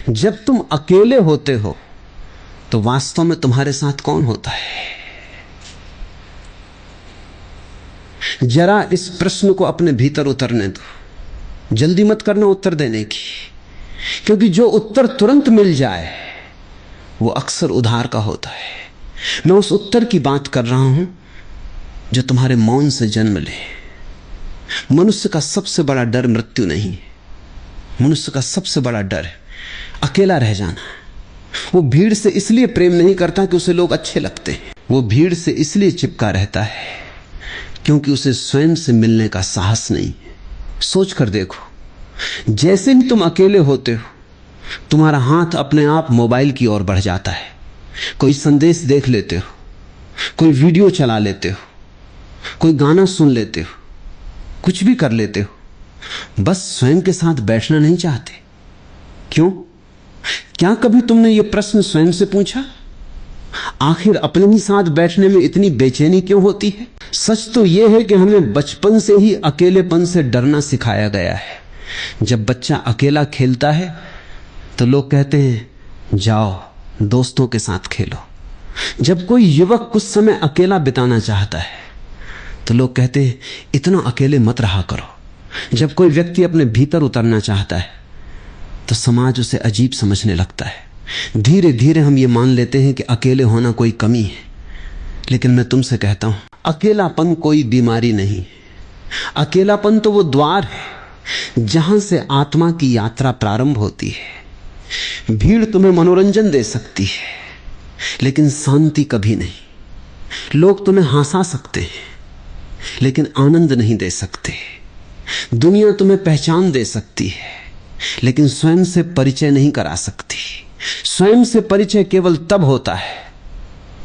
जब तुम अकेले होते हो तो वास्तव में तुम्हारे साथ कौन होता है? जरा इस प्रश्न को अपने भीतर उतरने दो। जल्दी मत करना उत्तर देने की, क्योंकि जो उत्तर तुरंत मिल जाए वो अक्सर उधार का होता है। मैं उस उत्तर की बात कर रहा हूं जो तुम्हारे मौन से जन्म ले। मनुष्य का सबसे बड़ा डर मृत्यु नहीं है। मनुष्य का सबसे बड़ा डर है अकेला रह जाना। वो भीड़ से इसलिए प्रेम नहीं करता कि उसे लोग अच्छे लगते हैं। वो भीड़ से इसलिए चिपका रहता है क्योंकि उसे स्वयं से मिलने का साहस नहीं है। सोच कर देखो, जैसे ही तुम अकेले होते हो तुम्हारा हाथ अपने आप मोबाइल की ओर बढ़ जाता है। कोई संदेश देख लेते हो, कोई वीडियो चला लेते हो, कोई गाना सुन लेते हो, कुछ भी कर लेते हो, बस स्वयं के साथ बैठना नहीं चाहते। क्यों? क्या कभी तुमने यह प्रश्न स्वयं से पूछा, आखिर अपने ही साथ बैठने में इतनी बेचैनी क्यों होती है? सच तो यह है कि हमें बचपन से ही अकेलेपन से डरना सिखाया गया है। जब बच्चा अकेला खेलता है तो लोग कहते हैं जाओ दोस्तों के साथ खेलो। जब कोई युवक कुछ समय अकेला बिताना चाहता है तो लोग कहते हैं इतना अकेले मत रहा करो। जब कोई व्यक्ति अपने भीतर उतरना चाहता है तो समाज उसे अजीब समझने लगता है। धीरे धीरे हम ये मान लेते हैं कि अकेले होना कोई कमी है। लेकिन मैं तुमसे कहता हूं, अकेलापन कोई बीमारी नहीं। अकेलापन तो वो द्वार है जहां से आत्मा की यात्रा प्रारंभ होती है। भीड़ तुम्हें मनोरंजन दे सकती है लेकिन शांति कभी नहीं। लोग तुम्हें हंसा सकते हैं लेकिन आनंद नहीं दे सकते। दुनिया तुम्हें पहचान दे सकती है लेकिन स्वयं से परिचय नहीं करा सकती। स्वयं से परिचय केवल तब होता है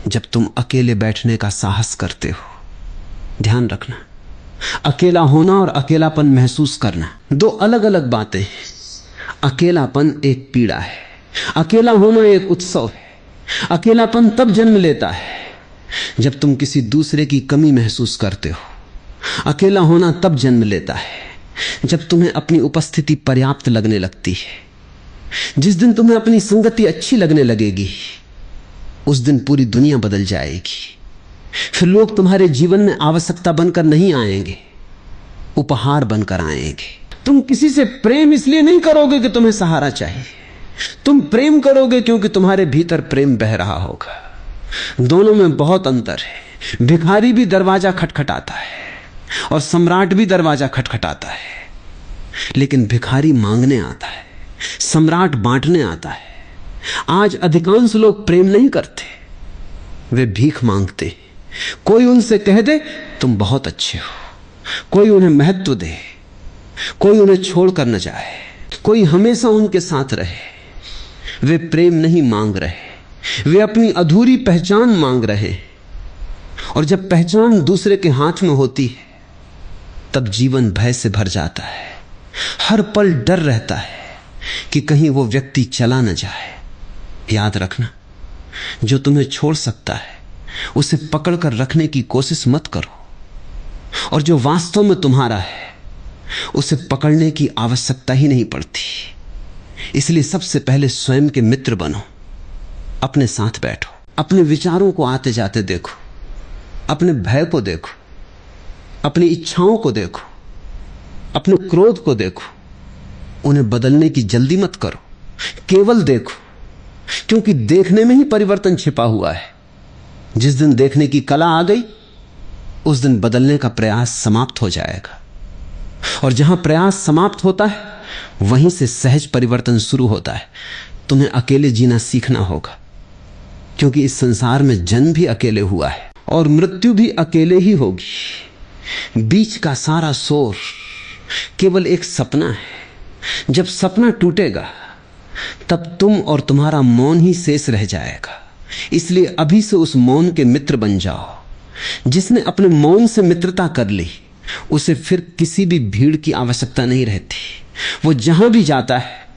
जब तुम अकेले बैठने का साहस करते हो। ध्यान रखना, अकेला होना और अकेलापन महसूस करना दो अलग अलग बातें हैं। अकेलापन एक पीड़ा है, अकेला होना एक उत्सव है। अकेलापन तब जन्म लेता है जब तुम किसी दूसरे की कमी महसूस करते हो। अकेला होना तब जन्म लेता है जब तुम्हें अपनी उपस्थिति पर्याप्त लगने लगती है। जिस दिन तुम्हें अपनी संगति अच्छी लगने लगेगी उस दिन पूरी दुनिया बदल जाएगी। फिर लोग तुम्हारे जीवन में आवश्यकता बनकर नहीं आएंगे, उपहार बनकर आएंगे। तुम किसी से प्रेम इसलिए नहीं करोगे कि तुम्हें सहारा चाहिए। तुम प्रेम करोगे क्योंकि तुम्हारे भीतर प्रेम बह रहा होगा। दोनों में बहुत अंतर है। भिखारी भी दरवाजा खटखटाता है और सम्राट भी दरवाजा खटखटाता है, लेकिन भिखारी मांगने आता है, सम्राट बांटने आता है। आज अधिकांश लोग प्रेम नहीं करते, वे भीख मांगते। कोई उनसे कह दे तुम बहुत अच्छे हो, कोई उन्हें महत्व दे, कोई उन्हें छोड़कर न जाए, कोई हमेशा उनके साथ रहे। वे प्रेम नहीं मांग रहे, वे अपनी अधूरी पहचान मांग रहे। और जब पहचान दूसरे के हाथ में होती है तब जीवन भय से भर जाता है। हर पल डर रहता है कि कहीं वो व्यक्ति चला न जाए। याद रखना, जो तुम्हें छोड़ सकता है उसे पकड़कर रखने की कोशिश मत करो, और जो वास्तव में तुम्हारा है उसे पकड़ने की आवश्यकता ही नहीं पड़ती। इसलिए सबसे पहले स्वयं के मित्र बनो। अपने साथ बैठो, अपने विचारों को आते जाते देखो, अपने भय को देखो, अपनी इच्छाओं को देखो, अपने क्रोध को देखो। उन्हें बदलने की जल्दी मत करो, केवल देखो, क्योंकि देखने में ही परिवर्तन छिपा हुआ है। जिस दिन देखने की कला आ गई उस दिन बदलने का प्रयास समाप्त हो जाएगा। और जहां प्रयास समाप्त होता है वहीं से सहज परिवर्तन शुरू होता है। तुम्हें अकेले जीना सीखना होगा, क्योंकि इस संसार में जन्म भी अकेले हुआ है और मृत्यु भी अकेले ही होगी। बीच का सारा शोर केवल एक सपना है। जब सपना टूटेगा तब तुम और तुम्हारा मौन ही शेष रह जाएगा। इसलिए अभी से उस मौन के मित्र बन जाओ। जिसने अपने मौन से मित्रता कर ली उसे फिर किसी भी भीड़ की आवश्यकता नहीं रहती। वो जहां भी जाता है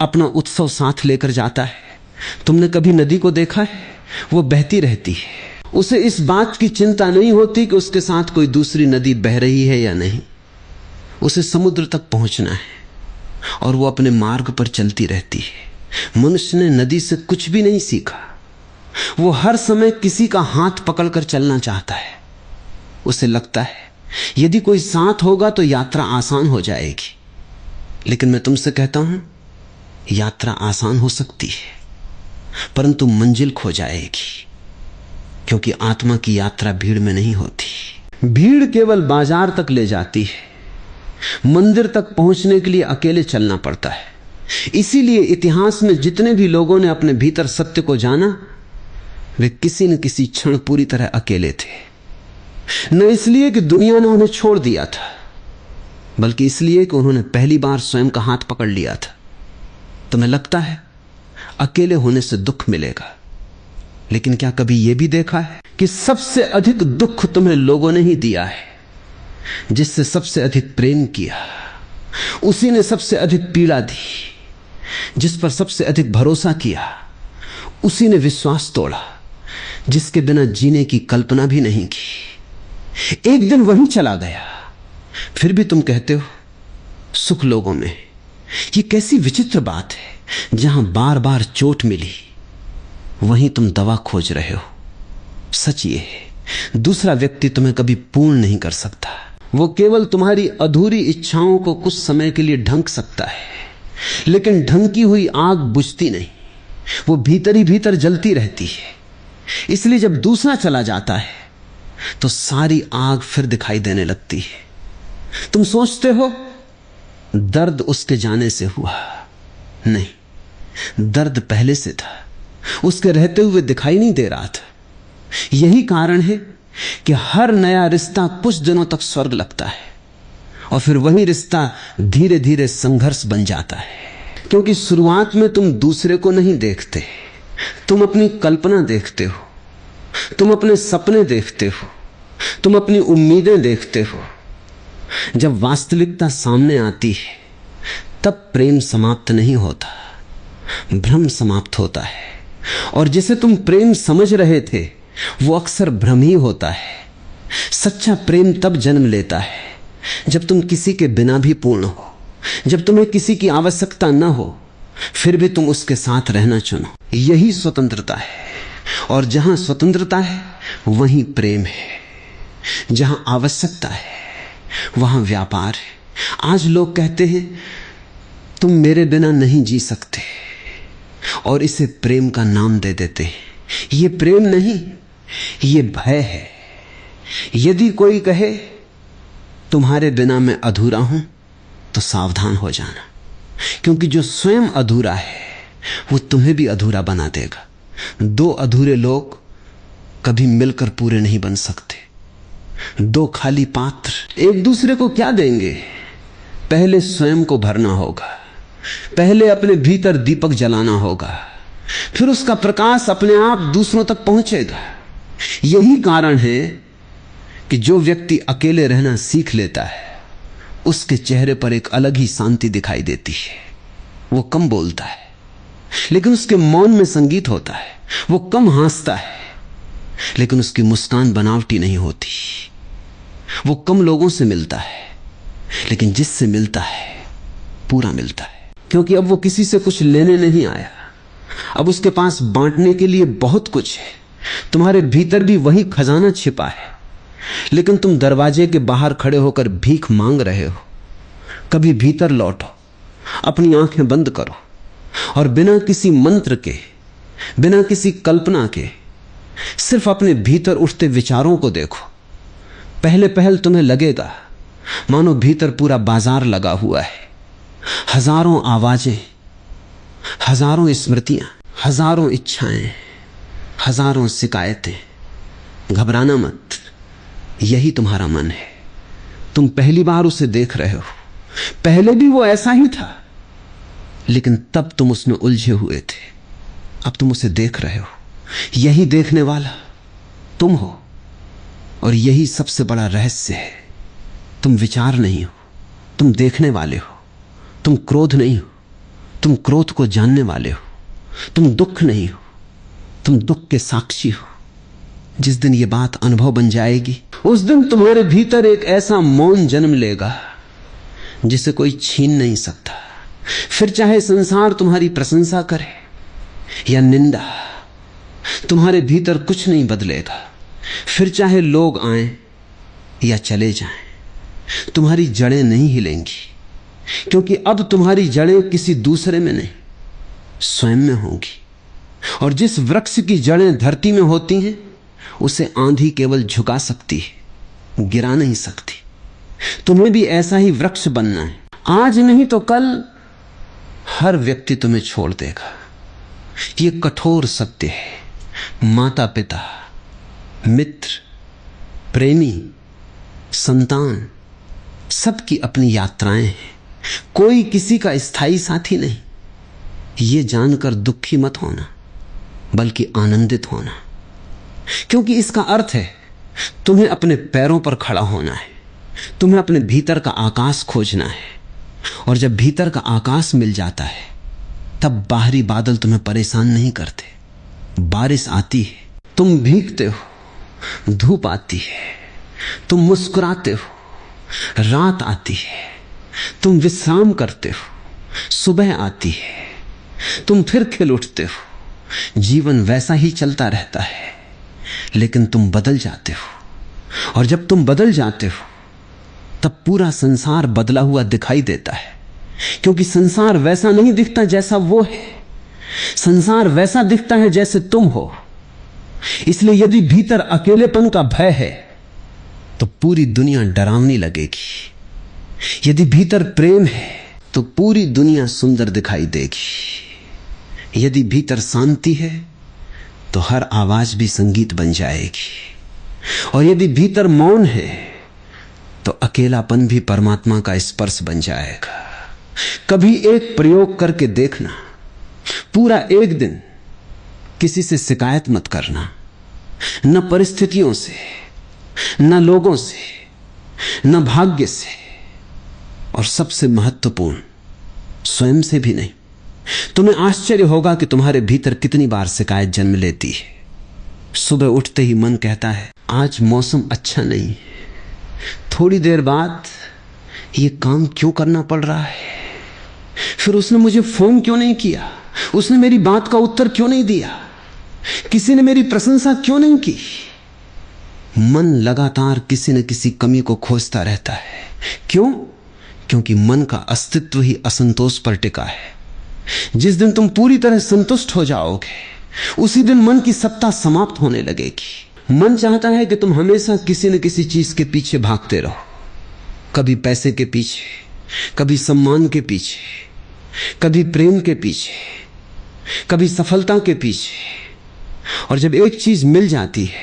अपना उत्सव साथ लेकर जाता है। तुमने कभी नदी को देखा है? वो बहती रहती है। उसे इस बात की चिंता नहीं होती कि उसके साथ कोई दूसरी नदी बह रही है या नहीं। उसे समुद्र तक पहुंचना है और वो अपने मार्ग पर चलती रहती है। मनुष्य ने नदी से कुछ भी नहीं सीखा। वो हर समय किसी का हाथ पकड़कर चलना चाहता है। उसे लगता है यदि कोई साथ होगा तो यात्रा आसान हो जाएगी। लेकिन मैं तुमसे कहता हूं, यात्रा आसान हो सकती है परंतु मंजिल खो जाएगी, क्योंकि आत्मा की यात्रा भीड़ में नहीं होती। भीड़ केवल बाजार तक ले जाती है, मंदिर तक पहुंचने के लिए अकेले चलना पड़ता है। इसीलिए इतिहास में जितने भी लोगों ने अपने भीतर सत्य को जाना, वे किसी न किसी क्षण पूरी तरह अकेले थे। न इसलिए कि दुनिया ने उन्हें छोड़ दिया था, बल्कि इसलिए कि उन्होंने पहली बार स्वयं का हाथ पकड़ लिया था। तुम्हें लगता है अकेले होने से दुख मिलेगा, लेकिन क्या कभी यह भी देखा है कि सबसे अधिक दुख तुम्हें लोगों ने ही दिया है? जिससे सबसे अधिक प्रेम किया, उसी ने सबसे अधिक पीड़ा दी। जिस पर सबसे अधिक भरोसा किया, उसी ने विश्वास तोड़ा, जिसके बिना जीने की कल्पना भी नहीं की। एक दिन वही चला गया, फिर भी तुम कहते हो सुख लोगों में। ये कैसी विचित्र बात है। जहां बार बार चोट मिली, वहीं तुम दवा खोज रहे हो। सच ये है, दूसरा व्यक्ति तुम्हें कभी पूर्ण नहीं कर सकता। वो केवल तुम्हारी अधूरी इच्छाओं को कुछ समय के लिए ढंक सकता है, लेकिन ढंकी हुई आग बुझती नहीं, वो भीतर ही भीतर जलती रहती है। इसलिए जब दूसरा चला जाता है तो सारी आग फिर दिखाई देने लगती है। तुम सोचते हो दर्द उसके जाने से हुआ, नहीं, दर्द पहले से था, उसके रहते हुए दिखाई नहीं दे रहा था। यही कारण है कि हर नया रिश्ता कुछ दिनों तक स्वर्ग लगता है और फिर वही रिश्ता धीरे धीरे संघर्ष बन जाता है। क्योंकि शुरुआत में तुम दूसरे को नहीं देखते, तुम अपनी कल्पना देखते हो, तुम अपने सपने देखते हो, तुम अपनी उम्मीदें देखते हो। जब वास्तविकता सामने आती है तब प्रेम समाप्त नहीं होता, भ्रम समाप्त होता है। और जिसे तुम प्रेम समझ रहे थे वो अक्सर भ्रम ही होता है। सच्चा प्रेम तब जन्म लेता है जब तुम किसी के बिना भी पूर्ण हो, जब तुम्हें किसी की आवश्यकता न हो, फिर भी तुम उसके साथ रहना चुनो। यही स्वतंत्रता है। और जहां स्वतंत्रता है वहीं प्रेम है। जहां आवश्यकता है वहां व्यापार है। आज लोग कहते हैं तुम मेरे बिना नहीं जी सकते, और इसे प्रेम का नाम दे देते हैं। ये प्रेम नहीं, ये भय है। यदि कोई कहे तुम्हारे बिना मैं अधूरा हूं, तो सावधान हो जाना, क्योंकि जो स्वयं अधूरा है वो तुम्हें भी अधूरा बना देगा। दो अधूरे लोग कभी मिलकर पूरे नहीं बन सकते। दो खाली पात्र एक दूसरे को क्या देंगे? पहले स्वयं को भरना होगा, पहले अपने भीतर दीपक जलाना होगा, फिर उसका प्रकाश अपने आप दूसरों तक पहुंचेगा। यही कारण है कि जो व्यक्ति अकेले रहना सीख लेता है उसके चेहरे पर एक अलग ही शांति दिखाई देती है। वो कम बोलता है लेकिन उसके मौन में संगीत होता है। वो कम हंसता है लेकिन उसकी मुस्कान बनावटी नहीं होती। वो कम लोगों से मिलता है लेकिन जिससे मिलता है पूरा मिलता है, क्योंकि अब वो किसी से कुछ लेने नहीं आया। अब उसके पास बांटने के लिए बहुत कुछ है। तुम्हारे भीतर भी वही खजाना छिपा है, लेकिन तुम दरवाजे के बाहर खड़े होकर भीख मांग रहे हो। कभी भीतर लौटो, अपनी आंखें बंद करो और बिना किसी मंत्र के, बिना किसी कल्पना के, सिर्फ अपने भीतर उठते विचारों को देखो। पहले पहल तुम्हें लगेगा मानो भीतर पूरा बाजार लगा हुआ है। हजारों आवाजें, हजारों स्मृतियां, हजारों इच्छाएं, हजारों शिकायतें। घबराना मत, यही तुम्हारा मन है। तुम पहली बार उसे देख रहे हो। पहले भी वो ऐसा ही था, लेकिन तब तुम उसमें उलझे हुए थे। अब तुम उसे देख रहे हो। यही देखने वाला तुम हो, और यही सबसे बड़ा रहस्य है। तुम विचार नहीं हो, तुम देखने वाले हो। तुम क्रोध नहीं हो, तुम क्रोध को जानने वाले हो। तुम दुख नहीं हो, तुम दुख के साक्षी हो। जिस दिन ये बात अनुभव बन जाएगी, उस दिन तुम्हारे भीतर एक ऐसा मौन जन्म लेगा जिसे कोई छीन नहीं सकता। फिर चाहे संसार तुम्हारी प्रशंसा करे या निंदा, तुम्हारे भीतर कुछ नहीं बदलेगा। फिर चाहे लोग आएं या चले जाएं, तुम्हारी जड़ें नहीं हिलेंगी, क्योंकि अब तुम्हारी जड़ें किसी दूसरे में नहीं, स्वयं में होंगी। और जिस वृक्ष की जड़ें धरती में होती हैं, उसे आंधी केवल झुका सकती है, गिरा नहीं सकती। तुम्हें भी ऐसा ही वृक्ष बनना है। आज नहीं तो कल हर व्यक्ति तुम्हें छोड़ देगा। ये कठोर सत्य है। माता पिता, मित्र, प्रेमी, संतान, सबकी अपनी यात्राएं हैं। कोई किसी का स्थायी साथी नहीं। ये जानकर दुखी मत होना, बल्कि आनंदित होना, क्योंकि इसका अर्थ है तुम्हें अपने पैरों पर खड़ा होना है। तुम्हें अपने भीतर का आकाश खोजना है। और जब भीतर का आकाश मिल जाता है, तब बाहरी बादल तुम्हें परेशान नहीं करते। बारिश आती है, तुम भीगते हो। धूप आती है, तुम मुस्कुराते हो। रात आती है, तुम विश्राम करते हो। सुबह आती है, तुम फिर खिल उठते हो। जीवन वैसा ही चलता रहता है, लेकिन तुम बदल जाते हो। और जब तुम बदल जाते हो, तब पूरा संसार बदला हुआ दिखाई देता है, क्योंकि संसार वैसा नहीं दिखता जैसा वो है। संसार वैसा दिखता है जैसे तुम हो। इसलिए यदि भीतर अकेलेपन का भय है, तो पूरी दुनिया डरावनी लगेगी। यदि भीतर प्रेम है, तो पूरी दुनिया सुंदर दिखाई देगी। यदि भीतर शांति है, तो हर आवाज भी संगीत बन जाएगी। और यदि भीतर मौन है, तो अकेलापन भी परमात्मा का स्पर्श बन जाएगा। कभी एक प्रयोग करके देखना। पूरा एक दिन किसी से शिकायत मत करना, न परिस्थितियों से, न लोगों से, न भाग्य से, और सबसे महत्वपूर्ण, स्वयं से भी नहीं। तुम्हें आश्चर्य होगा कि तुम्हारे भीतर कितनी बार शिकायत जन्म लेती है। सुबह उठते ही मन कहता है, आज मौसम अच्छा नहीं है। थोड़ी देर बाद ये काम क्यों करना पड़ रहा है? फिर उसने मुझे फोन क्यों नहीं किया? उसने मेरी बात का उत्तर क्यों नहीं दिया? किसी ने मेरी प्रशंसा क्यों नहीं की? मन लगातार किसी न किसी कमी को खोजता रहता है। क्यों? क्योंकि मन का अस्तित्व ही असंतोष पर टिका है। जिस दिन तुम पूरी तरह संतुष्ट हो जाओगे, उसी दिन मन की सत्ता समाप्त होने लगेगी। मन चाहता है कि तुम हमेशा किसी न किसी चीज के पीछे भागते रहो। कभी पैसे के पीछे, कभी सम्मान के पीछे, कभी प्रेम के पीछे, कभी सफलता के पीछे। और जब एक चीज मिल जाती है,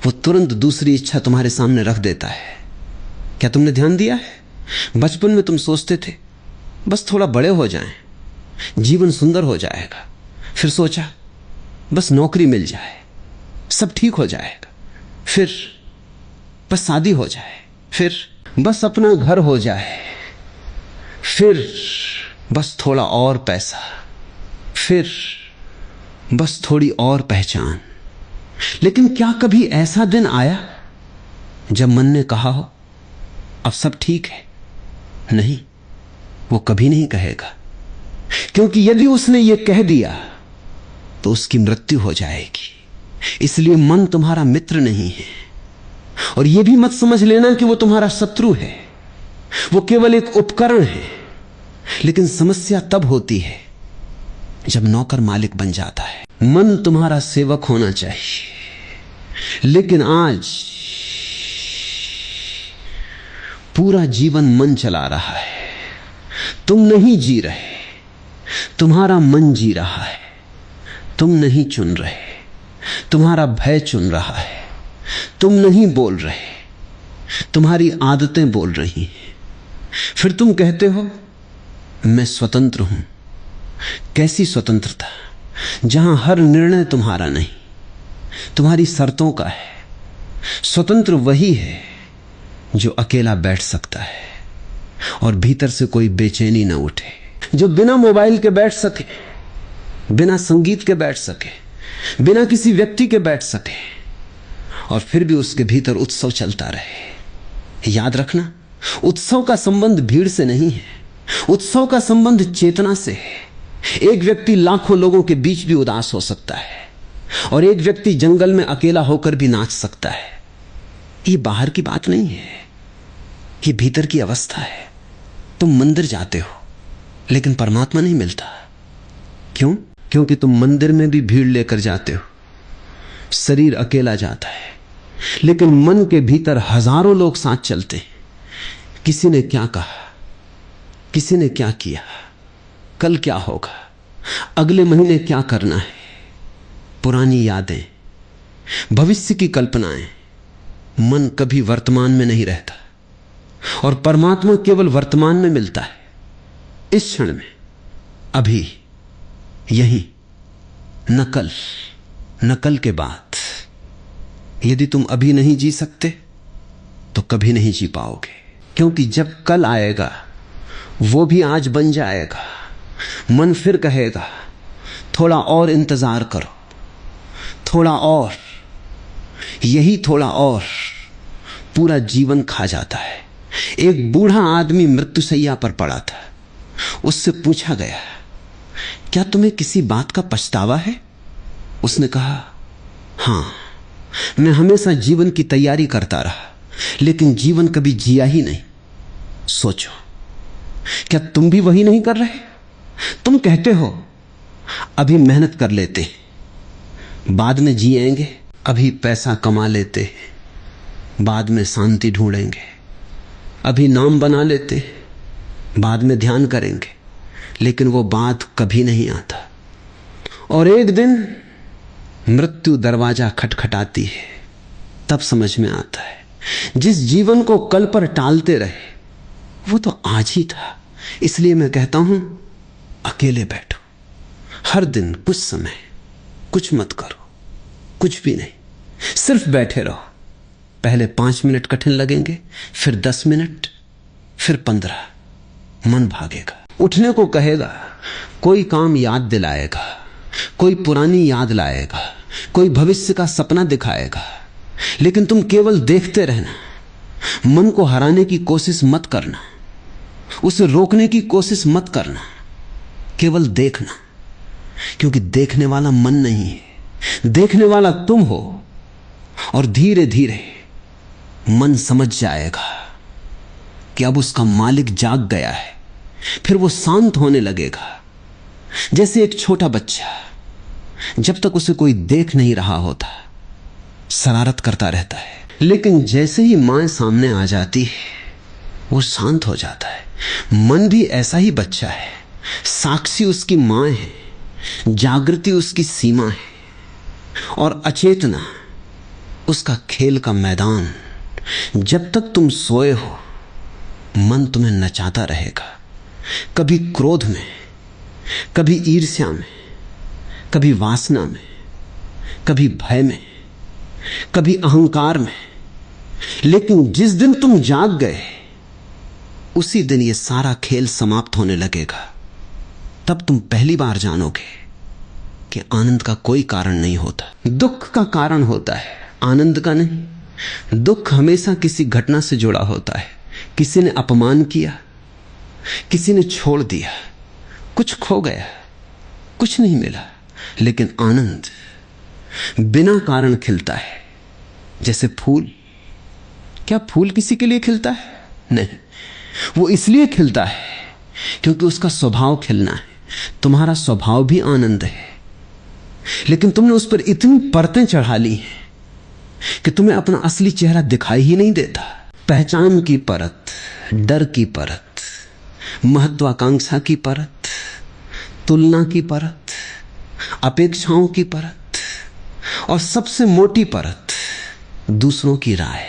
वो तुरंत दूसरी इच्छा तुम्हारे सामने रख देता है। क्या तुमने ध्यान दिया है? बचपन में तुम सोचते थे बस थोड़ा बड़े हो जाएं, जीवन सुंदर हो जाएगा। फिर सोचा बस नौकरी मिल जाए, सब ठीक हो जाएगा। फिर बस शादी हो जाए, फिर बस अपना घर हो जाए, फिर बस थोड़ा और पैसा, फिर बस थोड़ी और पहचान। लेकिन क्या कभी ऐसा दिन आया जब मन ने कहा हो अब सब ठीक है? नहीं, वो कभी नहीं कहेगा, क्योंकि यदि उसने ये कह दिया तो उसकी मृत्यु हो जाएगी। इसलिए मन तुम्हारा मित्र नहीं है। और यह भी मत समझ लेना कि वो तुम्हारा शत्रु है। वो केवल एक उपकरण है। लेकिन समस्या तब होती है जब नौकर मालिक बन जाता है। मन तुम्हारा सेवक होना चाहिए, लेकिन आज पूरा जीवन मन चला रहा है। तुम नहीं जी रहे, तुम्हारा मन जी रहा है। तुम नहीं चुन रहे, तुम्हारा भय चुन रहा है। तुम नहीं बोल रहे, तुम्हारी आदतें बोल रही हैं। फिर तुम कहते हो मैं स्वतंत्र हूं। कैसी स्वतंत्रता, जहां हर निर्णय तुम्हारा नहीं, तुम्हारी शर्तों का है। स्वतंत्र वही है जो अकेला बैठ सकता है और भीतर से कोई बेचैनी ना उठे, जो बिना मोबाइल के बैठ सके, बिना संगीत के बैठ सके, बिना किसी व्यक्ति के बैठ सके, और फिर भी उसके भीतर उत्सव चलता रहे। याद रखना, उत्सव का संबंध भीड़ से नहीं है, उत्सव का संबंध चेतना से है। एक व्यक्ति लाखों लोगों के बीच भी उदास हो सकता है और एक व्यक्ति जंगल में अकेला होकर भी नाच सकता है। ये बाहर की बात नहीं है, ये भीतर की अवस्था है। तुम मंदिर जाते हो लेकिन परमात्मा नहीं मिलता। क्यों? क्योंकि तुम मंदिर में भी भीड़ लेकर जाते हो, शरीर अकेला जाता है, लेकिन मन के भीतर हजारों लोग साथ चलते हैं। किसी ने क्या कहा, किसी ने क्या किया, कल क्या होगा, अगले महीने क्या करना है, पुरानी यादें, भविष्य की कल्पनाएं। मन कभी वर्तमान में नहीं रहता और परमात्मा केवल वर्तमान में मिलता है, इस क्षण में, अभी, यही, न कल, न कल के बाद। यदि तुम अभी नहीं जी सकते तो कभी नहीं जी पाओगे, क्योंकि जब कल आएगा वो भी आज बन जाएगा। मन फिर कहेगा थोड़ा और इंतजार करो, थोड़ा और, यही थोड़ा और पूरा जीवन खा जाता है। एक बूढ़ा आदमी मृत्युशैया पर पड़ा था, उससे पूछा गया, क्या तुम्हें किसी बात का पछतावा है? उसने कहा, हां, मैं हमेशा जीवन की तैयारी करता रहा लेकिन जीवन कभी जिया ही नहीं। सोचो, क्या तुम भी वही नहीं कर रहे? तुम कहते हो अभी मेहनत कर लेते, बाद में जिएंगे, अभी पैसा कमा लेते, बाद में शांति ढूंढेंगे, अभी नाम बना लेते, बाद में ध्यान करेंगे, लेकिन वो बात कभी नहीं आता। और एक दिन मृत्यु दरवाजा खटखटाती है, तब समझ में आता है जिस जीवन को कल पर टालते रहे वो तो आज ही था। इसलिए मैं कहता हूं, अकेले बैठो, हर दिन कुछ समय कुछ मत करो, कुछ भी नहीं, सिर्फ बैठे रहो। पहले 5 मिनट कठिन लगेंगे, फिर 10 मिनट, फिर 15। मन भागेगा, उठने को कहेगा, कोई काम याद दिलाएगा, कोई पुरानी याद लाएगा, कोई भविष्य का सपना दिखाएगा, लेकिन तुम केवल देखते रहना। मन को हराने की कोशिश मत करना, उसे रोकने की कोशिश मत करना, केवल देखना, क्योंकि देखने वाला मन नहीं है, देखने वाला तुम हो। और धीरे धीरे मन समझ जाएगा कि अब उसका मालिक जाग गया है, फिर वो शांत होने लगेगा। जैसे एक छोटा बच्चा जब तक उसे कोई देख नहीं रहा होता शरारत करता रहता है, लेकिन जैसे ही मां सामने आ जाती है वो शांत हो जाता है। मन भी ऐसा ही बच्चा है, साक्षी उसकी मां है, जागृति उसकी सीमा है और अचेतना उसका खेल का मैदान। जब तक तुम सोए हो मन तुम्हें नचाता रहेगा, कभी क्रोध में, कभी ईर्ष्या में, कभी वासना में, कभी भय में, कभी अहंकार में। लेकिन जिस दिन तुम जाग गए उसी दिन ये सारा खेल समाप्त होने लगेगा। तब तुम पहली बार जानोगे कि आनंद का कोई कारण नहीं होता, दुख का कारण होता है, आनंद का नहीं। दुख हमेशा किसी घटना से जुड़ा होता है, किसी ने अपमान किया, किसी ने छोड़ दिया, कुछ खो गया, कुछ नहीं मिला। लेकिन आनंद बिना कारण खिलता है, जैसे फूल। क्या फूल किसी के लिए खिलता है? नहीं, वो इसलिए खिलता है क्योंकि उसका स्वभाव खिलना है। तुम्हारा स्वभाव भी आनंद है, लेकिन तुमने उस पर इतनी परतें चढ़ा ली हैं कि तुम्हें अपना असली चेहरा दिखाई ही नहीं देता। पहचान की परत, डर की परत, महत्वाकांक्षा की परत, तुलना की परत, अपेक्षाओं की परत और सबसे मोटी परत दूसरों की राय।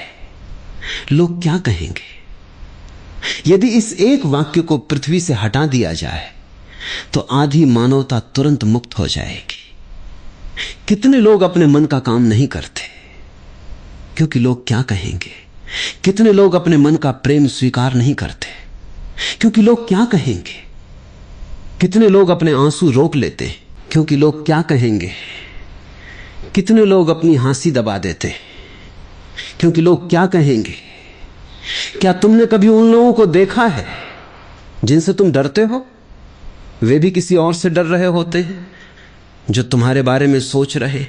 लोग क्या कहेंगे? यदि इस एक वाक्य को पृथ्वी से हटा दिया जाए तो आधी मानवता तुरंत मुक्त हो जाएगी। कितने लोग अपने मन का काम नहीं करते क्योंकि लोग क्या कहेंगे? कितने लोग अपने मन का प्रेम स्वीकार नहीं करते क्योंकि लोग क्या कहेंगे? कितने लोग अपने आंसू रोक लेते क्योंकि लोग क्या कहेंगे? कितने लोग अपनी हंसी दबा देते क्योंकि लोग क्या कहेंगे? क्या तुमने कभी उन लोगों को देखा है जिनसे तुम डरते हो वे भी किसी और से डर रहे होते हैं। जो तुम्हारे बारे में सोच रहे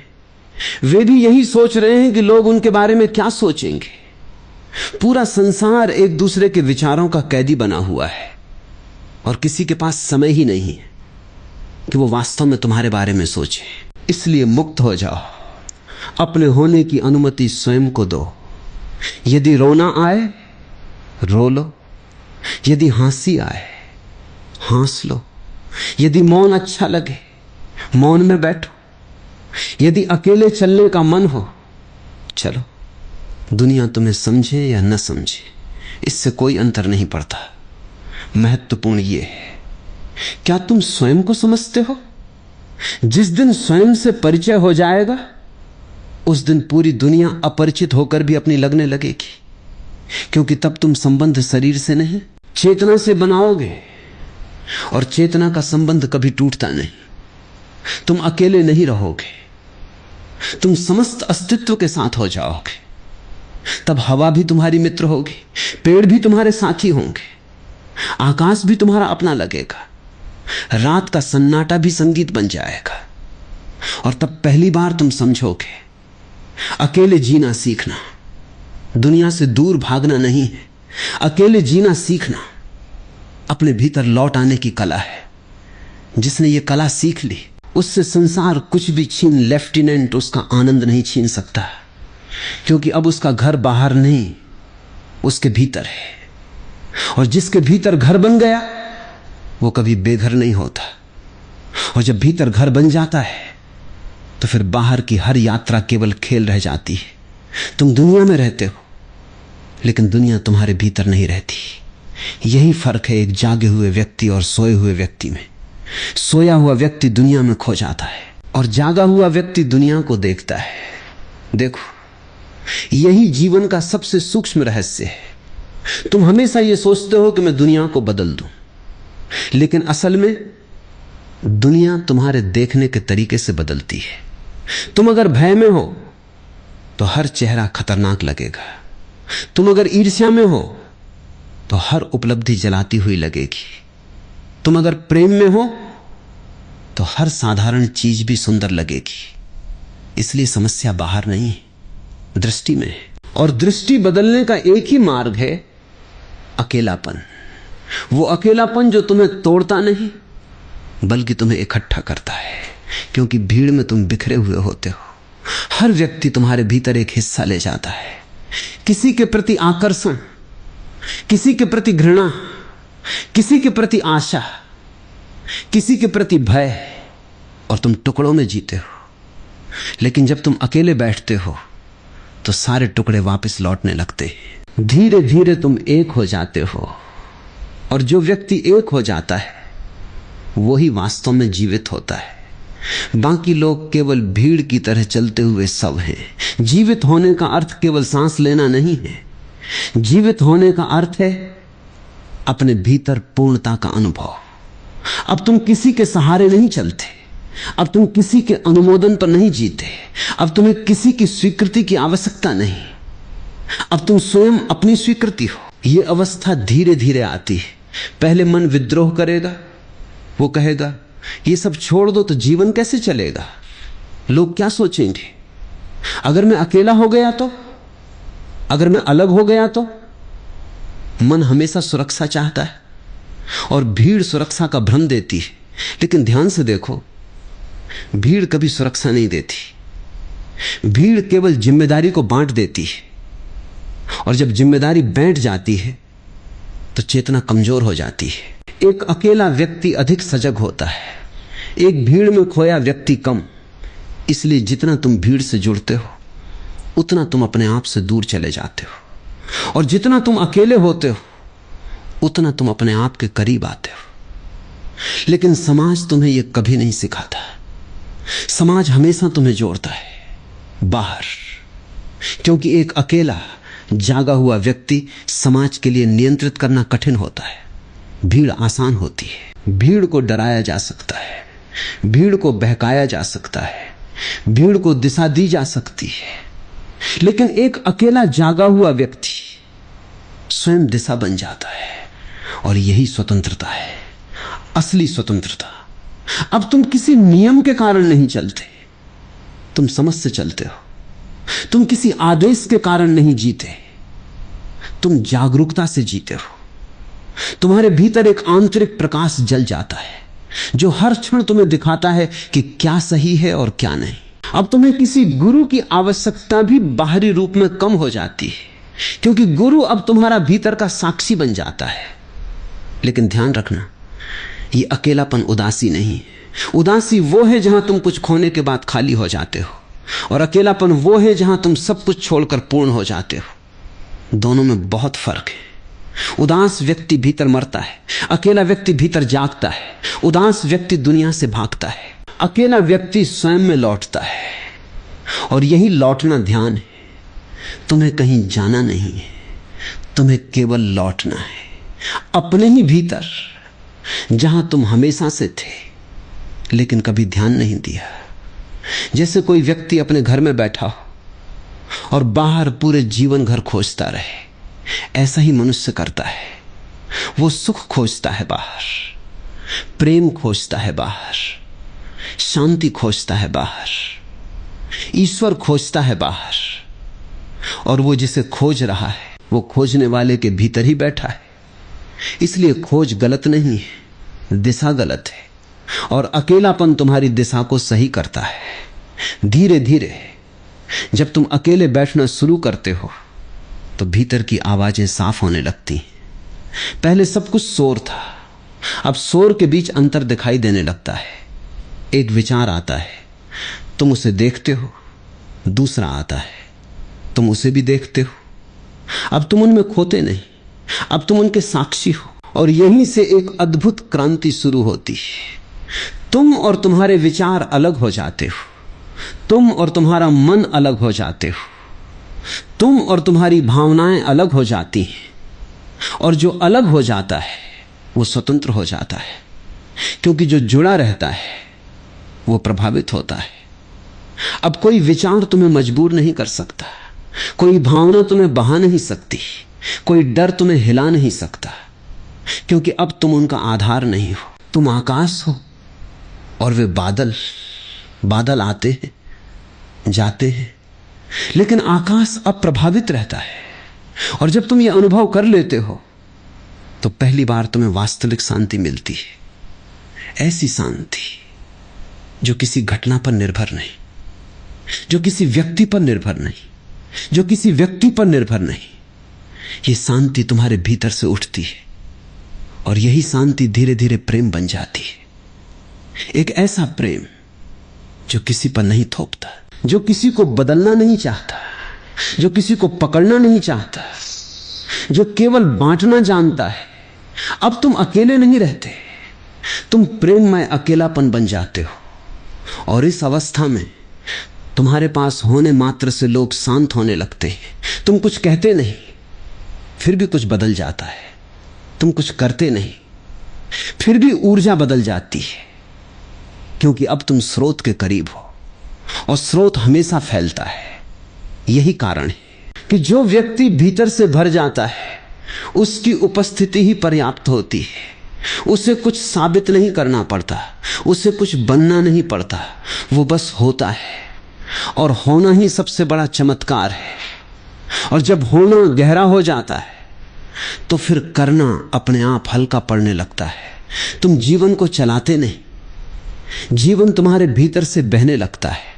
वे भी यही सोच रहे हैं कि लोग उनके बारे में क्या सोचेंगे। पूरा संसार एक दूसरे के विचारों का कैदी बना हुआ है और किसी के पास समय ही नहीं है कि वो वास्तव में तुम्हारे बारे में सोचे। इसलिए मुक्त हो जाओ, अपने होने की अनुमति स्वयं को दो। यदि रोना आए रो लो, यदि हंसी आए हंस लो, यदि मौन अच्छा लगे मौन में बैठो, यदि अकेले चलने का मन हो चलो। दुनिया तुम्हें समझे या न समझे इससे कोई अंतर नहीं पड़ता। महत्वपूर्ण यह है क्या तुम स्वयं को समझते हो। जिस दिन स्वयं से परिचय हो जाएगा उस दिन पूरी दुनिया अपरिचित होकर भी अपनी लगने लगेगी, क्योंकि तब तुम संबंध शरीर से नहीं चेतना से बनाओगे और चेतना का संबंध कभी टूटता नहीं। तुम अकेले नहीं रहोगे, तुम समस्त अस्तित्व के साथ हो जाओगे। तब हवा भी तुम्हारी मित्र होगी, पेड़ भी तुम्हारे साथी होंगे, आकाश भी तुम्हारा अपना लगेगा, रात का सन्नाटा भी संगीत बन जाएगा। और तब पहली बार तुम समझोगे अकेले जीना सीखना दुनिया से दूर भागना नहीं है। अकेले जीना सीखना अपने भीतर लौट आने की कला है। जिसने ये कला सीख ली उससे संसार कुछ भी छीन लेफ्टिनेंट उसका आनंद नहीं छीन सकता, क्योंकि अब उसका घर बाहर नहीं उसके भीतर है। और जिसके भीतर घर बन गया वो कभी बेघर नहीं होता। और जब भीतर घर बन जाता है तो फिर बाहर की हर यात्रा केवल खेल रह जाती है। तुम दुनिया में रहते हो लेकिन दुनिया तुम्हारे भीतर नहीं रहती। यही फर्क है एक जागे हुए व्यक्ति और सोए हुए व्यक्ति में। सोया हुआ व्यक्ति दुनिया में खो जाता है और जागा हुआ व्यक्ति दुनिया को देखता है। देखो, यही जीवन का सबसे सूक्ष्म रहस्य है। तुम हमेशा यह सोचते हो कि मैं दुनिया को बदल दूं, लेकिन असल में दुनिया तुम्हारे देखने के तरीके से बदलती है। तुम अगर भय में हो तो हर चेहरा खतरनाक लगेगा। तुम अगर ईर्ष्या में हो तो हर उपलब्धि जलाती हुई लगेगी। तुम अगर प्रेम में हो तो हर साधारण चीज भी सुंदर लगेगी। इसलिए समस्या बाहर नहीं है, दृष्टि में है। और दृष्टि बदलने का एक ही मार्ग है, अकेलापन। वो अकेलापन जो तुम्हें तोड़ता नहीं बल्कि तुम्हें इकट्ठा करता है, क्योंकि भीड़ में तुम बिखरे हुए होते हो। हर व्यक्ति तुम्हारे भीतर एक हिस्सा ले जाता है। किसी के प्रति आकर्षण, किसी के प्रति घृणा, किसी के प्रति आशा, किसी के प्रति भय, और तुम टुकड़ों में जीते हो। लेकिन जब तुम अकेले बैठते हो तो सारे टुकड़े वापस लौटने लगते हैं। धीरे धीरे तुम एक हो जाते हो, और जो व्यक्ति एक हो जाता है वही वास्तव में जीवित होता है। बाकी लोग केवल भीड़ की तरह चलते हुए सब हैं। जीवित होने का अर्थ केवल सांस लेना नहीं है। जीवित होने का अर्थ है अपने भीतर पूर्णता का अनुभव। अब तुम किसी के सहारे नहीं चलते, अब तुम किसी के अनुमोदन पर नहीं जीते, अब तुम्हें किसी की स्वीकृति की आवश्यकता नहीं। अब तुम स्वयं अपनी स्वीकृति हो। यह अवस्था धीरे धीरे आती है। पहले मन विद्रोह करेगा, वो कहेगा ये सब छोड़ दो तो जीवन कैसे चलेगा, लोग क्या सोचेंगे, अगर मैं अकेला हो गया तो, अगर मैं अलग हो गया तो। मन हमेशा सुरक्षा चाहता है और भीड़ सुरक्षा का भ्रम देती है। लेकिन ध्यान से देखो, भीड़ कभी सुरक्षा नहीं देती। भीड़ केवल जिम्मेदारी को बांट देती है, और जब जिम्मेदारी बैठ जाती है तो चेतना कमजोर हो जाती है। एक अकेला व्यक्ति अधिक सजग होता है, एक भीड़ में खोया व्यक्ति कम। इसलिए जितना तुम भीड़ से जुड़ते हो उतना तुम अपने आप से दूर चले जाते हो, और जितना तुम अकेले होते हो उतना तुम अपने आप के करीब आते हो। लेकिन समाज तुम्हें यह कभी नहीं सिखाता। समाज हमेशा तुम्हें जोड़ता है बाहर, क्योंकि एक अकेला जागा हुआ व्यक्ति समाज के लिए नियंत्रित करना कठिन होता है। भीड़ आसान होती है। भीड़ को डराया जा सकता है, भीड़ को बहकाया जा सकता है, भीड़ को दिशा दी जा सकती है। लेकिन एक अकेला जागा हुआ व्यक्ति स्वयं दिशा बन जाता है, और यही स्वतंत्रता है, असली स्वतंत्रता। अब तुम किसी नियम के कारण नहीं चलते, तुम समझ से चलते हो। तुम किसी आदेश के कारण नहीं जीते, तुम जागरूकता से जीते हो। तुम्हारे भीतर एक आंतरिक प्रकाश जल जाता है जो हर क्षण तुम्हें दिखाता है कि क्या सही है और क्या नहीं। अब तुम्हें किसी गुरु की आवश्यकता भी बाहरी रूप में कम हो जाती है, क्योंकि गुरु अब तुम्हारा भीतर का साक्षी बन जाता है। लेकिन ध्यान रखना, ये अकेलापन उदासी नहीं है। उदासी वो है जहां तुम कुछ खोने के बाद खाली हो जाते हो, और अकेलापन वो है जहां तुम सब कुछ छोड़कर पूर्ण हो जाते हो। दोनों में बहुत फर्क है। उदास व्यक्ति भीतर मरता है, अकेला व्यक्ति भीतर जागता है। उदास व्यक्ति दुनिया से भागता है, अकेला व्यक्ति स्वयं में लौटता है। और यही लौटना ध्यान है। तुम्हें कहीं जाना नहीं है, तुम्हें केवल लौटना है अपने ही भीतर, जहां तुम हमेशा से थे लेकिन कभी ध्यान नहीं दिया। जैसे कोई व्यक्ति अपने घर में बैठा हो और बाहर पूरे जीवन घर खोजता रहे, ऐसा ही मनुष्य करता है। वो सुख खोजता है बाहर, प्रेम खोजता है बाहर, शांति खोजता है बाहर, ईश्वर खोजता है बाहर। और वो जिसे खोज रहा है वो खोजने वाले के भीतर ही बैठा है। इसलिए खोज गलत नहीं है, दिशा गलत है। और अकेलापन तुम्हारी दिशा को सही करता है। धीरे धीरे जब तुम अकेले बैठना शुरू करते हो तो भीतर की आवाजें साफ होने लगती हैं। पहले सब कुछ शोर था, अब शोर के बीच अंतर दिखाई देने लगता है। एक विचार आता है, तुम उसे देखते हो, दूसरा आता है, तुम उसे भी देखते हो। अब तुम उनमें खोते नहीं, अब तुम उनके साक्षी हो। और यहीं से एक अद्भुत क्रांति शुरू होती है। तुम और तुम्हारे विचार अलग हो जाते हो, तुम और तुम्हारा मन अलग हो जाते हो, तुम और तुम्हारी भावनाएं अलग हो जाती हैं। और जो अलग हो जाता है वो स्वतंत्र हो जाता है, क्योंकि जो जुड़ा रहता है वो प्रभावित होता है। अब कोई विचार तुम्हें मजबूर नहीं कर सकता, कोई भावना तुम्हें बहा नहीं सकती, कोई डर तुम्हें हिला नहीं सकता, क्योंकि अब तुम उनका आधार नहीं हो। तुम आकाश हो और वे बादल। बादल आते हैं जाते हैं, लेकिन आकाश अब प्रभावित रहता है। और जब तुम ये अनुभव कर लेते हो तो पहली बार तुम्हें वास्तविक शांति मिलती है। ऐसी शांति जो किसी घटना पर निर्भर नहीं, जो किसी व्यक्ति पर निर्भर नहीं, जो किसी व्यक्ति पर निर्भर नहीं। ये शांति तुम्हारे भीतर से उठती है और यही शांति धीरे धीरे प्रेम बन जाती है। एक ऐसा प्रेम जो किसी पर नहीं थोपता, जो किसी को बदलना नहीं चाहता, जो किसी को पकड़ना नहीं चाहता, जो केवल बांटना जानता है। अब तुम अकेले नहीं रहते, तुम प्रेममय अकेलापन बन जाते हो। और इस अवस्था में तुम्हारे पास होने मात्र से लोग शांत होने लगते हैं। तुम कुछ कहते नहीं, फिर भी कुछ बदल जाता है। तुम कुछ करते नहीं, फिर भी ऊर्जा बदल जाती है, क्योंकि अब तुम स्रोत के करीब हो और स्रोत हमेशा फैलता है। यही कारण है कि जो व्यक्ति भीतर से भर जाता है उसकी उपस्थिति ही पर्याप्त होती है। उसे कुछ साबित नहीं करना पड़ता, उसे कुछ बनना नहीं पड़ता, वो बस होता है। और होना ही सबसे बड़ा चमत्कार है। और जब होना गहरा हो जाता है तो फिर करना अपने आप हल्का पड़ने लगता है। तुम जीवन को चलाते नहीं, जीवन तुम्हारे भीतर से बहने लगता है।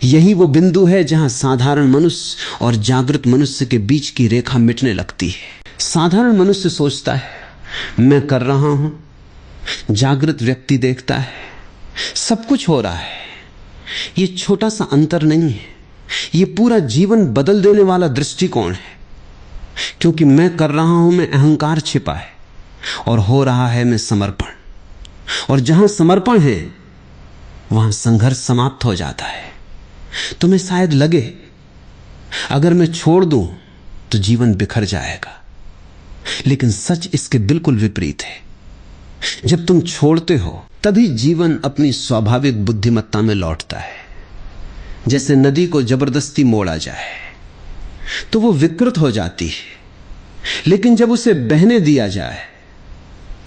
यही वो बिंदु है जहां साधारण मनुष्य और जागृत मनुष्य के बीच की रेखा मिटने लगती है। साधारण मनुष्य सोचता है मैं कर रहा हूं, जागृत व्यक्ति देखता है सब कुछ हो रहा है। ये छोटा सा अंतर नहीं है, ये पूरा जीवन बदल देने वाला दृष्टिकोण है। क्योंकि मैं कर रहा हूं में अहंकार छिपा है और हो रहा है में समर्पण। और जहां समर्पण है वहां संघर्ष समाप्त हो जाता है। तुम्हें शायद लगे अगर मैं छोड़ दूं तो जीवन बिखर जाएगा, लेकिन सच इसके बिल्कुल विपरीत है। जब तुम छोड़ते हो तभी जीवन अपनी स्वाभाविक बुद्धिमत्ता में लौटता है। जैसे नदी को जबरदस्ती मोड़ा जाए तो वो विकृत हो जाती है, लेकिन जब उसे बहने दिया जाए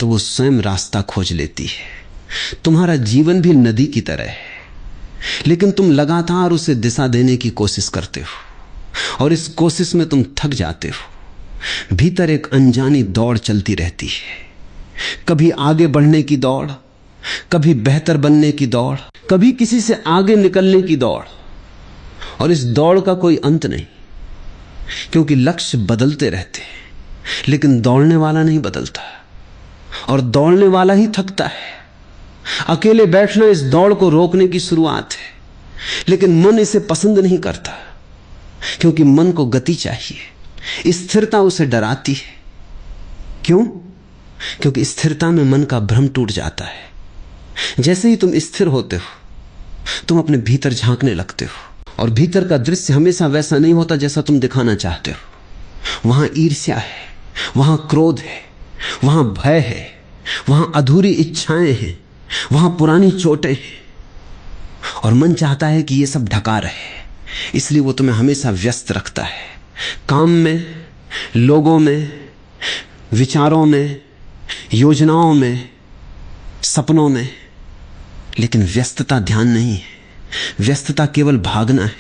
तो वो स्वयं रास्ता खोज लेती है। तुम्हारा जीवन भी नदी की तरह है, लेकिन तुम लगातार उसे दिशा देने की कोशिश करते हो और इस कोशिश में तुम थक जाते हो। भीतर एक अनजानी दौड़ चलती रहती है, कभी आगे बढ़ने की दौड़, कभी बेहतर बनने की दौड़, कभी किसी से आगे निकलने की दौड़। और इस दौड़ का कोई अंत नहीं, क्योंकि लक्ष्य बदलते रहते हैं, लेकिन दौड़ने वाला नहीं बदलता और दौड़ने वाला ही थकता है। अकेले बैठना इस दौड़ को रोकने की शुरुआत है, लेकिन मन इसे पसंद नहीं करता, क्योंकि मन को गति चाहिए। स्थिरता उसे डराती है। क्यों? क्योंकि स्थिरता में मन का भ्रम टूट जाता है। जैसे ही तुम स्थिर होते हो, तुम अपने भीतर झांकने लगते हो, और भीतर का दृश्य हमेशा वैसा नहीं होता जैसा तुम दिखाना चाहते हो। वहां ईर्ष्या है, वहां क्रोध है, वहां भय है, वहां अधूरी इच्छाएं हैं, वहां पुरानी चोटें हैं। और मन चाहता है कि ये सब ढका रहे, इसलिए वो तुम्हें हमेशा व्यस्त रखता है, काम में, लोगों में, विचारों में, योजनाओं में, सपनों में। लेकिन व्यस्तता ध्यान नहीं है, व्यस्तता केवल भागना है।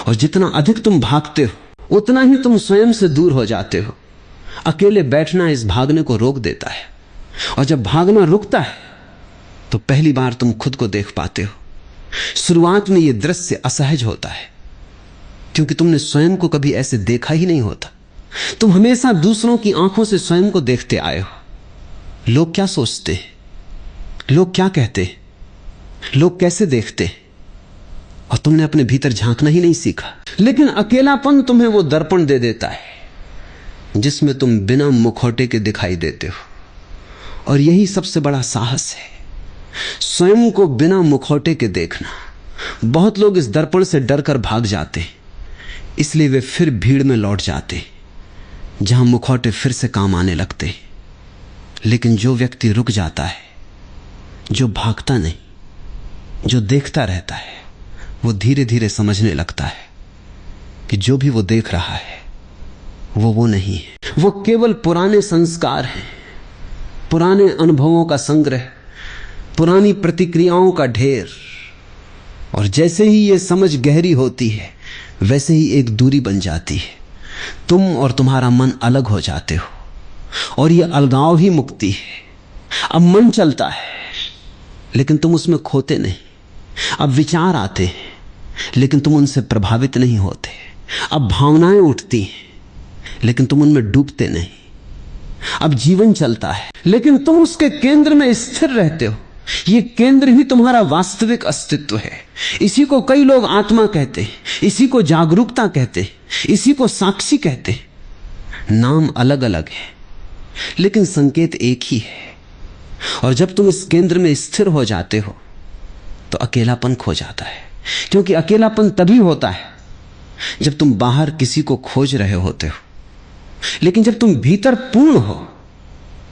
और जितना अधिक तुम भागते हो, उतना ही तुम स्वयं से दूर हो जाते हो। अकेले बैठना इस भागने को रोक देता है, और जब भागना रुकता है तो पहली बार तुम खुद को देख पाते हो। शुरुआत में यह दृश्य असहज होता है, क्योंकि तुमने स्वयं को कभी ऐसे देखा ही नहीं होता। तुम हमेशा दूसरों की आंखों से स्वयं को देखते आए हो। लोग क्या सोचते, लोग क्या कहते, लोग कैसे देखते, और तुमने अपने भीतर झांकना ही नहीं सीखा। लेकिन अकेलापन तुम्हें वो दर्पण दे देता है जिसमें तुम बिना मुखौटे के दिखाई देते हो, और यही सबसे बड़ा साहस है, स्वयं को बिना मुखौटे के देखना। बहुत लोग इस दर्पण से डरकर भाग जाते, इसलिए वे फिर भीड़ में लौट जाते जहां मुखौटे फिर से काम आने लगते। लेकिन जो व्यक्ति रुक जाता है, जो भागता नहीं, जो देखता रहता है, वो धीरे धीरे समझने लगता है कि जो भी वो देख रहा है वो नहीं है। वो केवल पुराने संस्कार हैं, पुराने अनुभवों का संग्रह, पुरानी प्रतिक्रियाओं का ढेर। और जैसे ही ये समझ गहरी होती है, वैसे ही एक दूरी बन जाती है। तुम और तुम्हारा मन अलग हो जाते हो, और ये अलगाव ही मुक्ति है। अब मन चलता है, लेकिन तुम उसमें खोते नहीं। अब विचार आते हैं, लेकिन तुम उनसे प्रभावित नहीं होते। अब भावनाएं उठती हैं, लेकिन तुम उनमें डूबते नहीं। अब जीवन चलता है, लेकिन तुम उसके केंद्र में स्थिर रहते हो। ये केंद्र ही तुम्हारा वास्तविक अस्तित्व है। इसी को कई लोग आत्मा कहते हैं, इसी को जागरूकता कहते हैं, इसी को साक्षी कहते हैं। नाम अलग अलग है, लेकिन संकेत एक ही है। और जब तुम इस केंद्र में स्थिर हो जाते हो, तो अकेलापन खो जाता है। क्योंकि अकेलापन तभी होता है जब तुम बाहर किसी को खोज रहे होते हो, लेकिन जब तुम भीतर पूर्ण हो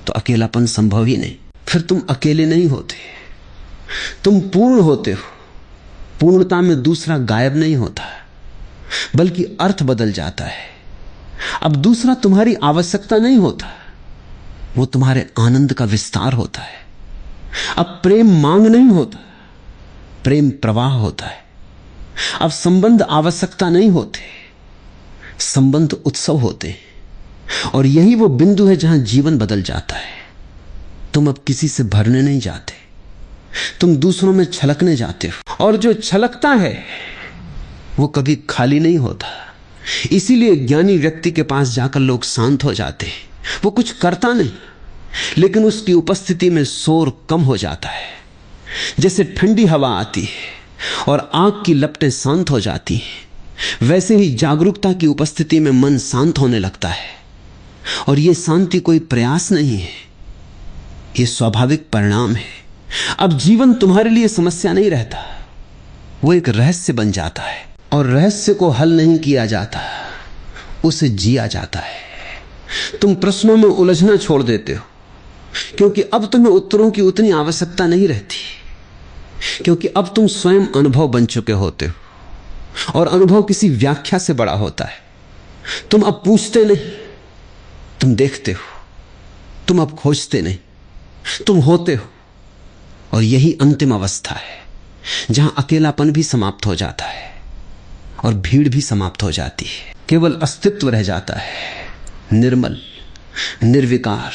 तो अकेलापन संभव ही नहीं। फिर तुम अकेले नहीं होते, तुम पूर्ण होते हो। पूर्णता में दूसरा गायब नहीं होता, बल्कि अर्थ बदल जाता है। अब दूसरा तुम्हारी आवश्यकता नहीं होता, वो तुम्हारे आनंद का विस्तार होता है। अब प्रेम मांग नहीं होता, प्रेम प्रवाह होता है। अब संबंध आवश्यकता नहीं होते, संबंध उत्सव होते हैं। और यही वो बिंदु है जहां जीवन बदल जाता है। तुम अब किसी से भरने नहीं जाते, तुम दूसरों में छलकने जाते हो। और जो छलकता है वो कभी खाली नहीं होता। इसीलिए ज्ञानी व्यक्ति के पास जाकर लोग शांत हो जाते हैं। वो कुछ करता नहीं, लेकिन उसकी उपस्थिति में शोर कम हो जाता है। जैसे ठंडी हवा आती है और आग की लपटें शांत हो जाती हैं, वैसे ही जागरूकता की उपस्थिति में मन शांत होने लगता है। और ये शांति कोई प्रयास नहीं है, ये स्वाभाविक परिणाम है। अब जीवन तुम्हारे लिए समस्या नहीं रहता, वो एक रहस्य बन जाता है। और रहस्य को हल नहीं किया जाता, उसे जिया जाता है। तुम प्रश्नों में उलझना छोड़ देते हो, क्योंकि अब तुम्हें उत्तरों की उतनी आवश्यकता नहीं रहती, क्योंकि अब तुम स्वयं अनुभव बन चुके होते हो, और अनुभव किसी व्याख्या से बड़ा होता है। तुम अब पूछते नहीं, तुम देखते हो। तुम अब खोजते नहीं, तुम होते हो। और यही अंतिम अवस्था है जहां अकेलापन भी समाप्त हो जाता है और भीड़ भी समाप्त हो जाती है। केवल अस्तित्व रह जाता है, निर्मल, निर्विकार,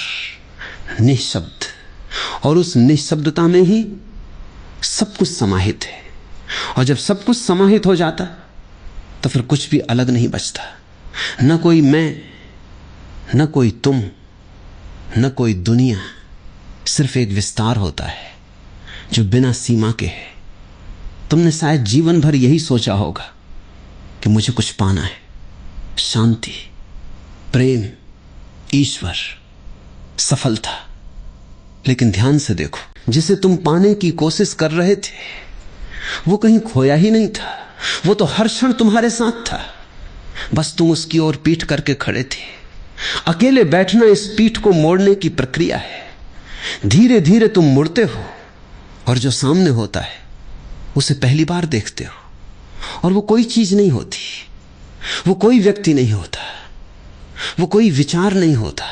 निःशब्द। और उस निःशब्दता में ही सब कुछ समाहित है। और जब सब कुछ समाहित हो जाता तो फिर कुछ भी अलग नहीं बचता। न कोई मैं, न कोई तुम, न कोई दुनिया। सिर्फ एक विस्तार होता है जो बिना सीमा के है। तुमने शायद जीवन भर यही सोचा होगा कि मुझे कुछ पाना है, शांति, प्रेम, ईश्वर, सफलता। लेकिन ध्यान से देखो, जिसे तुम पाने की कोशिश कर रहे थे वो कहीं खोया ही नहीं था। वो तो हर क्षण तुम्हारे साथ था, बस तुम उसकी ओर पीठ करके खड़े थे। अकेले बैठना इस पीठ को मोड़ने की प्रक्रिया है। धीरे धीरे तुम मुड़ते हो और जो सामने होता है उसे पहली बार देखते हो। और वो कोई चीज नहीं होती, वो कोई व्यक्ति नहीं होता, वो कोई विचार नहीं होता,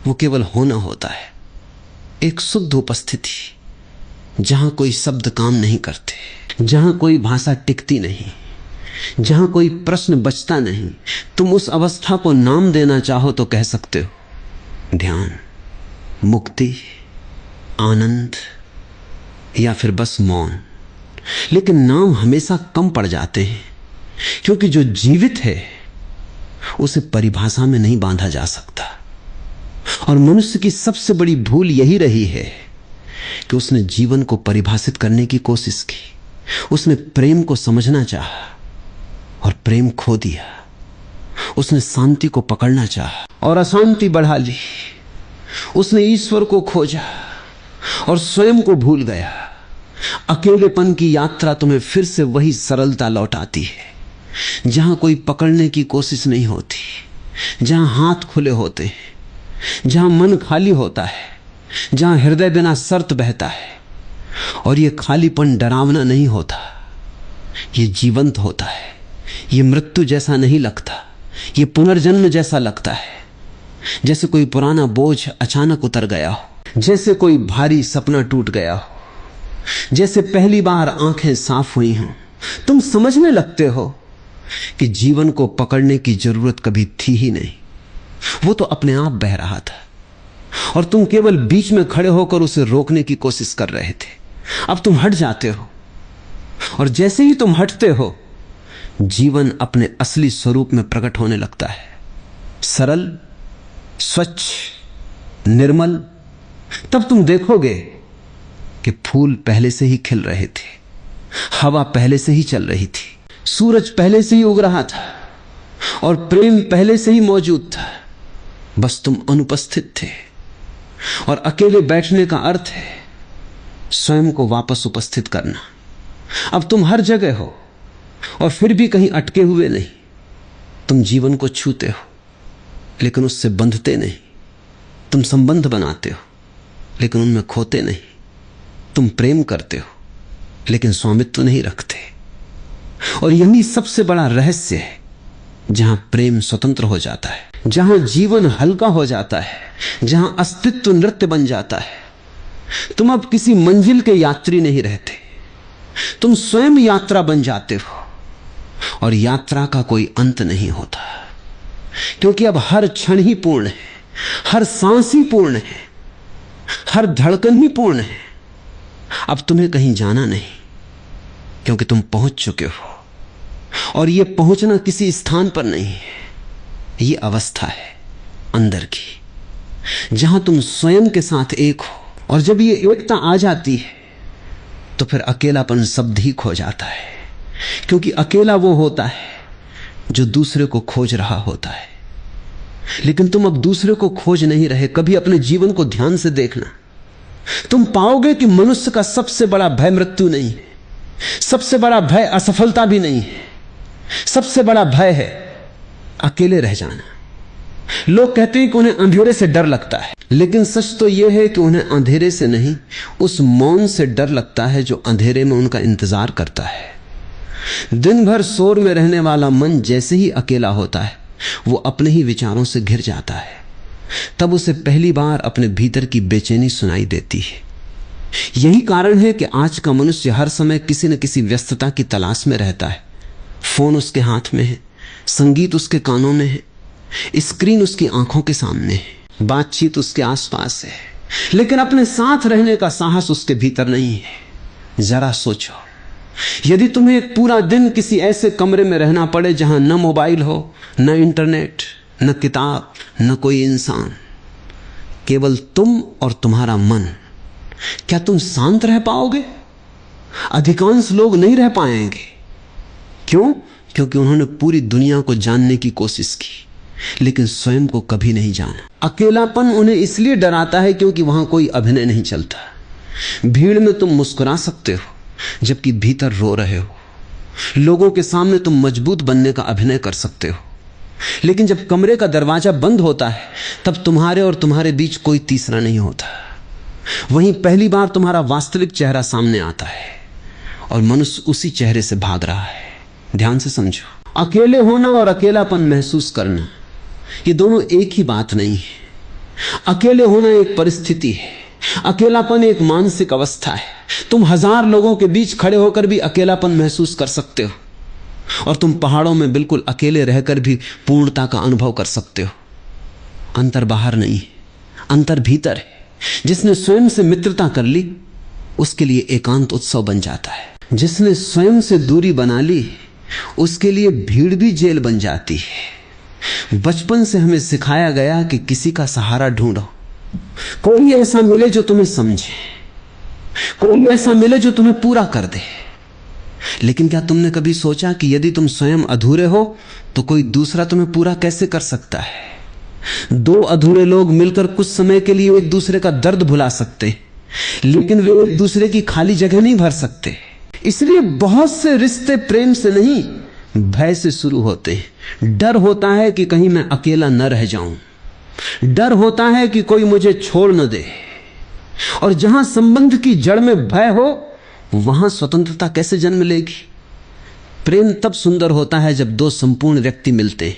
वो केवल होना होता है। एक शुद्ध उपस्थिति जहां कोई शब्द काम नहीं करते, जहां कोई भाषा टिकती नहीं, जहां कोई प्रश्न बचता नहीं। तुम उस अवस्था को नाम देना चाहो तो कह सकते हो ध्यान, मुक्ति, आनंद, या फिर बस मौन। लेकिन नाम हमेशा कम पड़ जाते हैं, क्योंकि जो जीवित है उसे परिभाषा में नहीं बांधा जा सकता। और मनुष्य की सबसे बड़ी भूल यही रही है कि उसने जीवन को परिभाषित करने की कोशिश की। उसने प्रेम को समझना चाहा और प्रेम खो दिया। उसने शांति को पकड़ना चाहा और अशांति बढ़ा ली। उसने ईश्वर को खोजा और स्वयं को भूल गया। अकेलेपन की यात्रा तुम्हें फिर से वही सरलता लौटाती है जहां कोई पकड़ने की कोशिश नहीं होती, जहां हाथ खुले होते हैं, जहां मन खाली होता है, जहां हृदय बिना शर्त बहता है। और यह खालीपन डरावना नहीं होता, यह जीवंत होता है। यह मृत्यु जैसा नहीं लगता, यह पुनर्जन्म जैसा लगता है। जैसे कोई पुराना बोझ अचानक उतर गया हो, जैसे कोई भारी सपना टूट गया हो, जैसे पहली बार आंखें साफ हुई हों। तुम समझने लगते हो कि जीवन को पकड़ने की जरूरत कभी थी ही नहीं, वो तो अपने आप बह रहा था और तुम केवल बीच में खड़े होकर उसे रोकने की कोशिश कर रहे थे। अब तुम हट जाते हो और जैसे ही तुम हटते हो जीवन अपने असली स्वरूप में प्रकट होने लगता है, सरल, स्वच्छ, निर्मल। तब तुम देखोगे कि फूल पहले से ही खिल रहे थे, हवा पहले से ही चल रही थी, सूरज पहले से ही उग रहा था और प्रेम पहले से ही मौजूद था। बस तुम अनुपस्थित थे। और अकेले बैठने का अर्थ है स्वयं को वापस उपस्थित करना। अब तुम हर जगह हो और फिर भी कहीं अटके हुए नहीं। तुम जीवन को छूते हो लेकिन उससे बंधते नहीं। तुम संबंध बनाते हो लेकिन उनमें खोते नहीं। तुम प्रेम करते हो लेकिन स्वामित्व नहीं रखते। और यही सबसे बड़ा रहस्य है जहां प्रेम स्वतंत्र हो जाता है, जहां जीवन हल्का हो जाता है, जहां अस्तित्व नृत्य बन जाता है। तुम अब किसी मंजिल के यात्री नहीं रहते, तुम स्वयं यात्रा बन जाते हो। और यात्रा का कोई अंत नहीं होता, क्योंकि अब हर क्षण ही पूर्ण है, हर सांस ही पूर्ण है, हर धड़कन ही पूर्ण है। अब तुम्हें कहीं जाना नहीं, क्योंकि तुम पहुंच चुके हो। और यह पहुंचना किसी स्थान पर नहीं है, यह अवस्था है अंदर की, जहां तुम स्वयं के साथ एक हो। और जब यह एकता आ जाती है तो फिर अकेलापन शब्द ही खो जाता है, क्योंकि अकेला वो होता है जो दूसरे को खोज रहा होता है। लेकिन तुम अब दूसरे को खोज नहीं रहे। कभी अपने जीवन को ध्यान से देखना, तुम पाओगे कि मनुष्य का सबसे बड़ा भय मृत्यु नहीं है, सबसे बड़ा भय असफलता भी नहीं है, सबसे बड़ा भय है अकेले रह जाना। लोग कहते हैं कि उन्हें अंधेरे से डर लगता है, लेकिन सच तो यह है कि उन्हें अंधेरे से नहीं, उस मौन से डर लगता है जो अंधेरे में उनका इंतजार करता है। दिन भर शोर में रहने वाला मन जैसे ही अकेला होता है वो अपने ही विचारों से घिर जाता है। तब उसे पहली बार अपने भीतर की बेचैनी सुनाई देती है। यही कारण है कि आज का मनुष्य हर समय किसी न किसी व्यस्तता की तलाश में रहता है। फोन उसके हाथ में है, संगीत उसके कानों में है, स्क्रीन उसकी आंखों के सामने है, बातचीत उसके आसपास है, लेकिन अपने साथ रहने का साहस उसके भीतर नहीं है। जरा सोचो, यदि तुम्हें एक पूरा दिन किसी ऐसे कमरे में रहना पड़े जहां न मोबाइल हो, न इंटरनेट, न किताब, न कोई इंसान, केवल तुम और तुम्हारा मन, क्या तुम शांत रह पाओगे? अधिकांश लोग नहीं रह पाएंगे। क्यों? क्योंकि उन्होंने पूरी दुनिया को जानने की कोशिश की, लेकिन स्वयं को कभी नहीं जाना। अकेलापन उन्हें इसलिए डराता है क्योंकि वहां कोई अभिनय नहीं चलता। भीड़ में तुम मुस्कुरा सकते हो, जबकि भीतर रो रहे हो। लोगों के सामने तुम मजबूत बनने का अभिनय कर सकते हो, लेकिन जब कमरे का दरवाजा बंद होता है तब तुम्हारे और तुम्हारे बीच कोई तीसरा नहीं होता। वहीं पहली बार तुम्हारा वास्तविक चेहरा सामने आता है और मनुष्य उसी चेहरे से भाग रहा है। ध्यान से समझो, अकेले होना और अकेलापन महसूस करना, ये दोनों एक ही बात नहीं है। अकेले होना एक परिस्थिति है, अकेलापन एक मानसिक अवस्था है। तुम 1000 लोगों के बीच खड़े होकर भी अकेलापन महसूस कर सकते हो, और तुम पहाड़ों में बिल्कुल अकेले रहकर भी पूर्णता का अनुभव कर सकते हो। अंतर बाहर नहीं है, अंतर भीतर है। जिसने स्वयं से मित्रता कर ली, उसके लिए एकांत उत्सव बन जाता है। जिसने स्वयं से दूरी बना ली, उसके लिए भीड़ भी जेल बन जाती है। बचपन से हमें सिखाया गया कि किसी का सहारा ढूंढो, कोई ऐसा मिले जो तुम्हें समझे, कोई ऐसा मिले जो तुम्हें पूरा कर दे। लेकिन क्या तुमने कभी सोचा कि यदि तुम स्वयं अधूरे हो तो कोई दूसरा तुम्हें पूरा कैसे कर सकता है? 2 अधूरे लोग मिलकर कुछ समय के लिए एक दूसरे का दर्द भुला सकते, लेकिन वे एक दूसरे की खाली जगह नहीं भर सकते। इसलिए बहुत से रिश्ते प्रेम से नहीं, भय से शुरू होते हैं। डर होता है कि कहीं मैं अकेला न रह जाऊं, डर होता है कि कोई मुझे छोड़ न दे। और जहां संबंध की जड़ में भय हो, वहां स्वतंत्रता कैसे जन्म लेगी? प्रेम तब सुंदर होता है जब 2 संपूर्ण व्यक्ति मिलते हैं,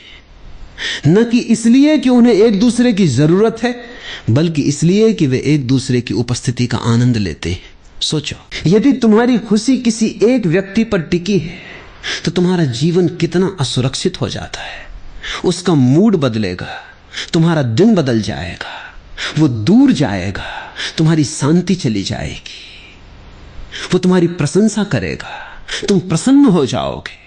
न कि इसलिए कि उन्हें एक दूसरे की जरूरत है, बल्कि इसलिए कि वे एक दूसरे की उपस्थिति का आनंद लेते हैं। सोचो, यदि तुम्हारी खुशी किसी एक व्यक्ति पर टिकी है तो तुम्हारा जीवन कितना असुरक्षित हो जाता है। उसका मूड बदलेगा, तुम्हारा दिन बदल जाएगा, वो दूर जाएगा, तुम्हारी शांति चली जाएगी, वो तुम्हारी प्रशंसा करेगा, तुम प्रसन्न हो जाओगे,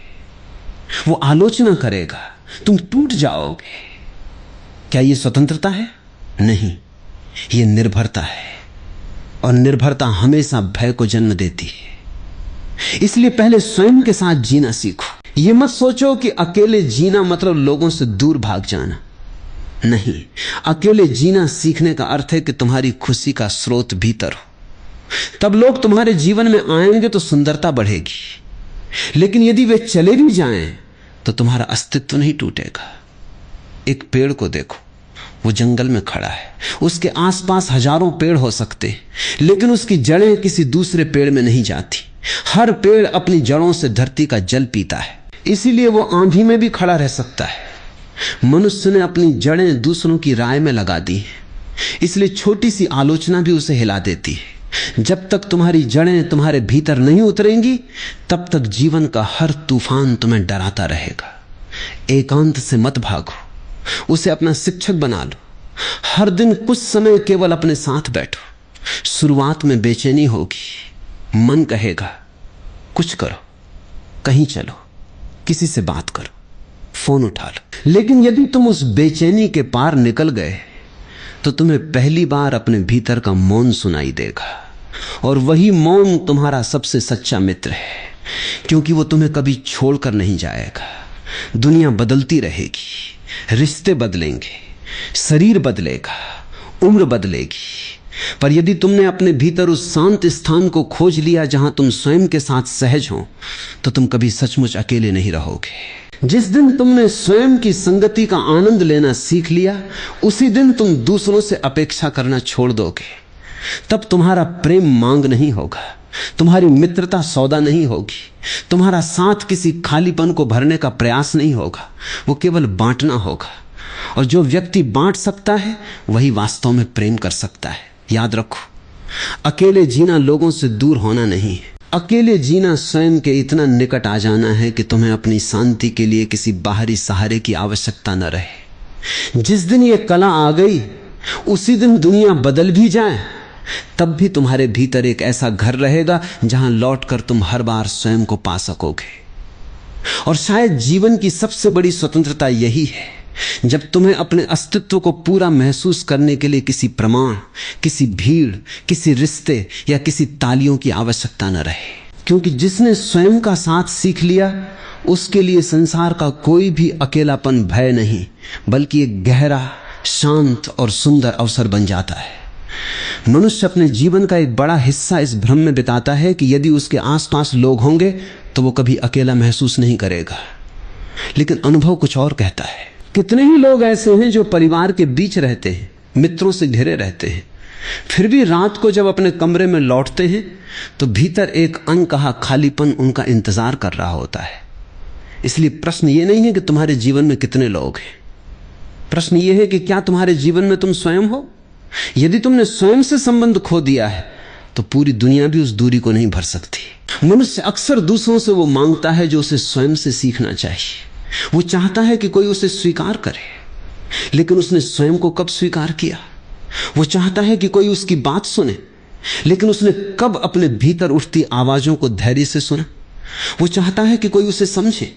वो आलोचना करेगा, तुम टूट जाओगे। क्या ये स्वतंत्रता है? नहीं, ये निर्भरता है, और निर्भरता हमेशा भय को जन्म देती है। इसलिए पहले स्वयं के साथ जीना सीखो। ये मत सोचो कि अकेले जीना मतलब लोगों से दूर भाग जाना। नहीं, अकेले जीना सीखने का अर्थ है कि तुम्हारी खुशी का स्रोत भीतर हो। तब लोग तुम्हारे जीवन में आएंगे तो सुंदरता बढ़ेगी, लेकिन यदि वे चले भी जाएं तो तुम्हारा अस्तित्व नहीं टूटेगा। एक पेड़ को देखो, वो जंगल में खड़ा है, उसके आसपास हजारों पेड़ हो सकते, लेकिन उसकी जड़ें किसी दूसरे पेड़ में नहीं जाती। हर पेड़ अपनी जड़ों से धरती का जल पीता है, इसीलिए वो आंधी में भी खड़ा रह सकता है। मनुष्य ने अपनी जड़ें दूसरों की राय में लगा दी है, इसलिए छोटी सी आलोचना भी उसे हिला देती है। जब तक तुम्हारी जड़ें तुम्हारे भीतर नहीं उतरेंगी, तब तक जीवन का हर तूफान तुम्हें डराता रहेगा। एकांत से मत भागो, उसे अपना शिक्षक बना लो। हर दिन कुछ समय केवल अपने साथ बैठो। शुरुआत में बेचैनी होगी, मन कहेगा कुछ करो, कहीं चलो, किसी से बात करो, फोन उठा लो। लेकिन यदि तुम उस बेचैनी के पार निकल गए तो तुम्हें पहली बार अपने भीतर का मौन सुनाई देगा, और वही मौन तुम्हारा सबसे सच्चा मित्र है, क्योंकि वो तुम्हें कभी छोड़कर नहीं जाएगा। दुनिया बदलती रहेगी, रिश्ते बदलेंगे, शरीर बदलेगा, उम्र बदलेगी, पर यदि तुमने अपने भीतर उस शांत स्थान को खोज लिया जहां तुम स्वयं के साथ सहज हो, तो तुम कभी सचमुच अकेले नहीं रहोगे। जिस दिन तुमने स्वयं की संगति का आनंद लेना सीख लिया, उसी दिन तुम दूसरों से अपेक्षा करना छोड़ दोगे। तब तुम्हारा प्रेम मांग नहीं होगा, तुम्हारी मित्रता सौदा नहीं होगी, तुम्हारा साथ किसी खालीपन को भरने का प्रयास नहीं होगा, वो केवल बांटना होगा। और जो व्यक्ति बांट सकता है वही वास्तव में प्रेम कर सकता है। याद रखो, अकेले जीना लोगों से दूर होना नहीं है। अकेले जीना स्वयं के इतना निकट आ जाना है कि तुम्हें अपनी शांति के लिए किसी बाहरी सहारे की आवश्यकता न रहे। जिस दिन ये कला आ गई, उसी दिन दुनिया बदल भी जाए, तब भी तुम्हारे भीतर एक ऐसा घर रहेगा जहां लौटकर तुम हर बार स्वयं को पा सकोगे। और शायद जीवन की सबसे बड़ी स्वतंत्रता यही है, जब तुम्हें अपने अस्तित्व को पूरा महसूस करने के लिए किसी प्रमाण, किसी भीड़, किसी रिश्ते या किसी तालियों की आवश्यकता न रहे। क्योंकि जिसने स्वयं का साथ सीख लिया, उसके लिए संसार का कोई भी अकेलापन भय नहीं, बल्कि एक गहरा, शांत और सुंदर अवसर बन जाता है। मनुष्य अपने जीवन का एक बड़ा हिस्सा इस भ्रम में बिताता है कि यदि उसके आसपास लोग होंगे तो वो कभी अकेला महसूस नहीं करेगा, लेकिन अनुभव कुछ और कहता है। कितने ही लोग ऐसे हैं जो परिवार के बीच रहते हैं, मित्रों से घिरे रहते हैं, फिर भी रात को जब अपने कमरे में लौटते हैं तो भीतर एक अनकहा खालीपन उनका इंतजार कर रहा होता है। इसलिए प्रश्न ये नहीं है कि तुम्हारे जीवन में कितने लोग हैं, प्रश्न ये है कि क्या तुम्हारे जीवन में तुम स्वयं हो। यदि तुमने स्वयं से संबंध खो दिया है तो पूरी दुनिया भी उस दूरी को नहीं भर सकती। मनुष्य अक्सर दूसरों से वो मांगता है जो उसे स्वयं से सीखना चाहिए। वो चाहता है कि कोई उसे स्वीकार करे, लेकिन उसने स्वयं को कब स्वीकार किया। वो चाहता है कि कोई उसकी बात सुने, लेकिन उसने कब अपने भीतर उठती आवाजों को धैर्य से सुना। वो चाहता है कि कोई उसे समझे,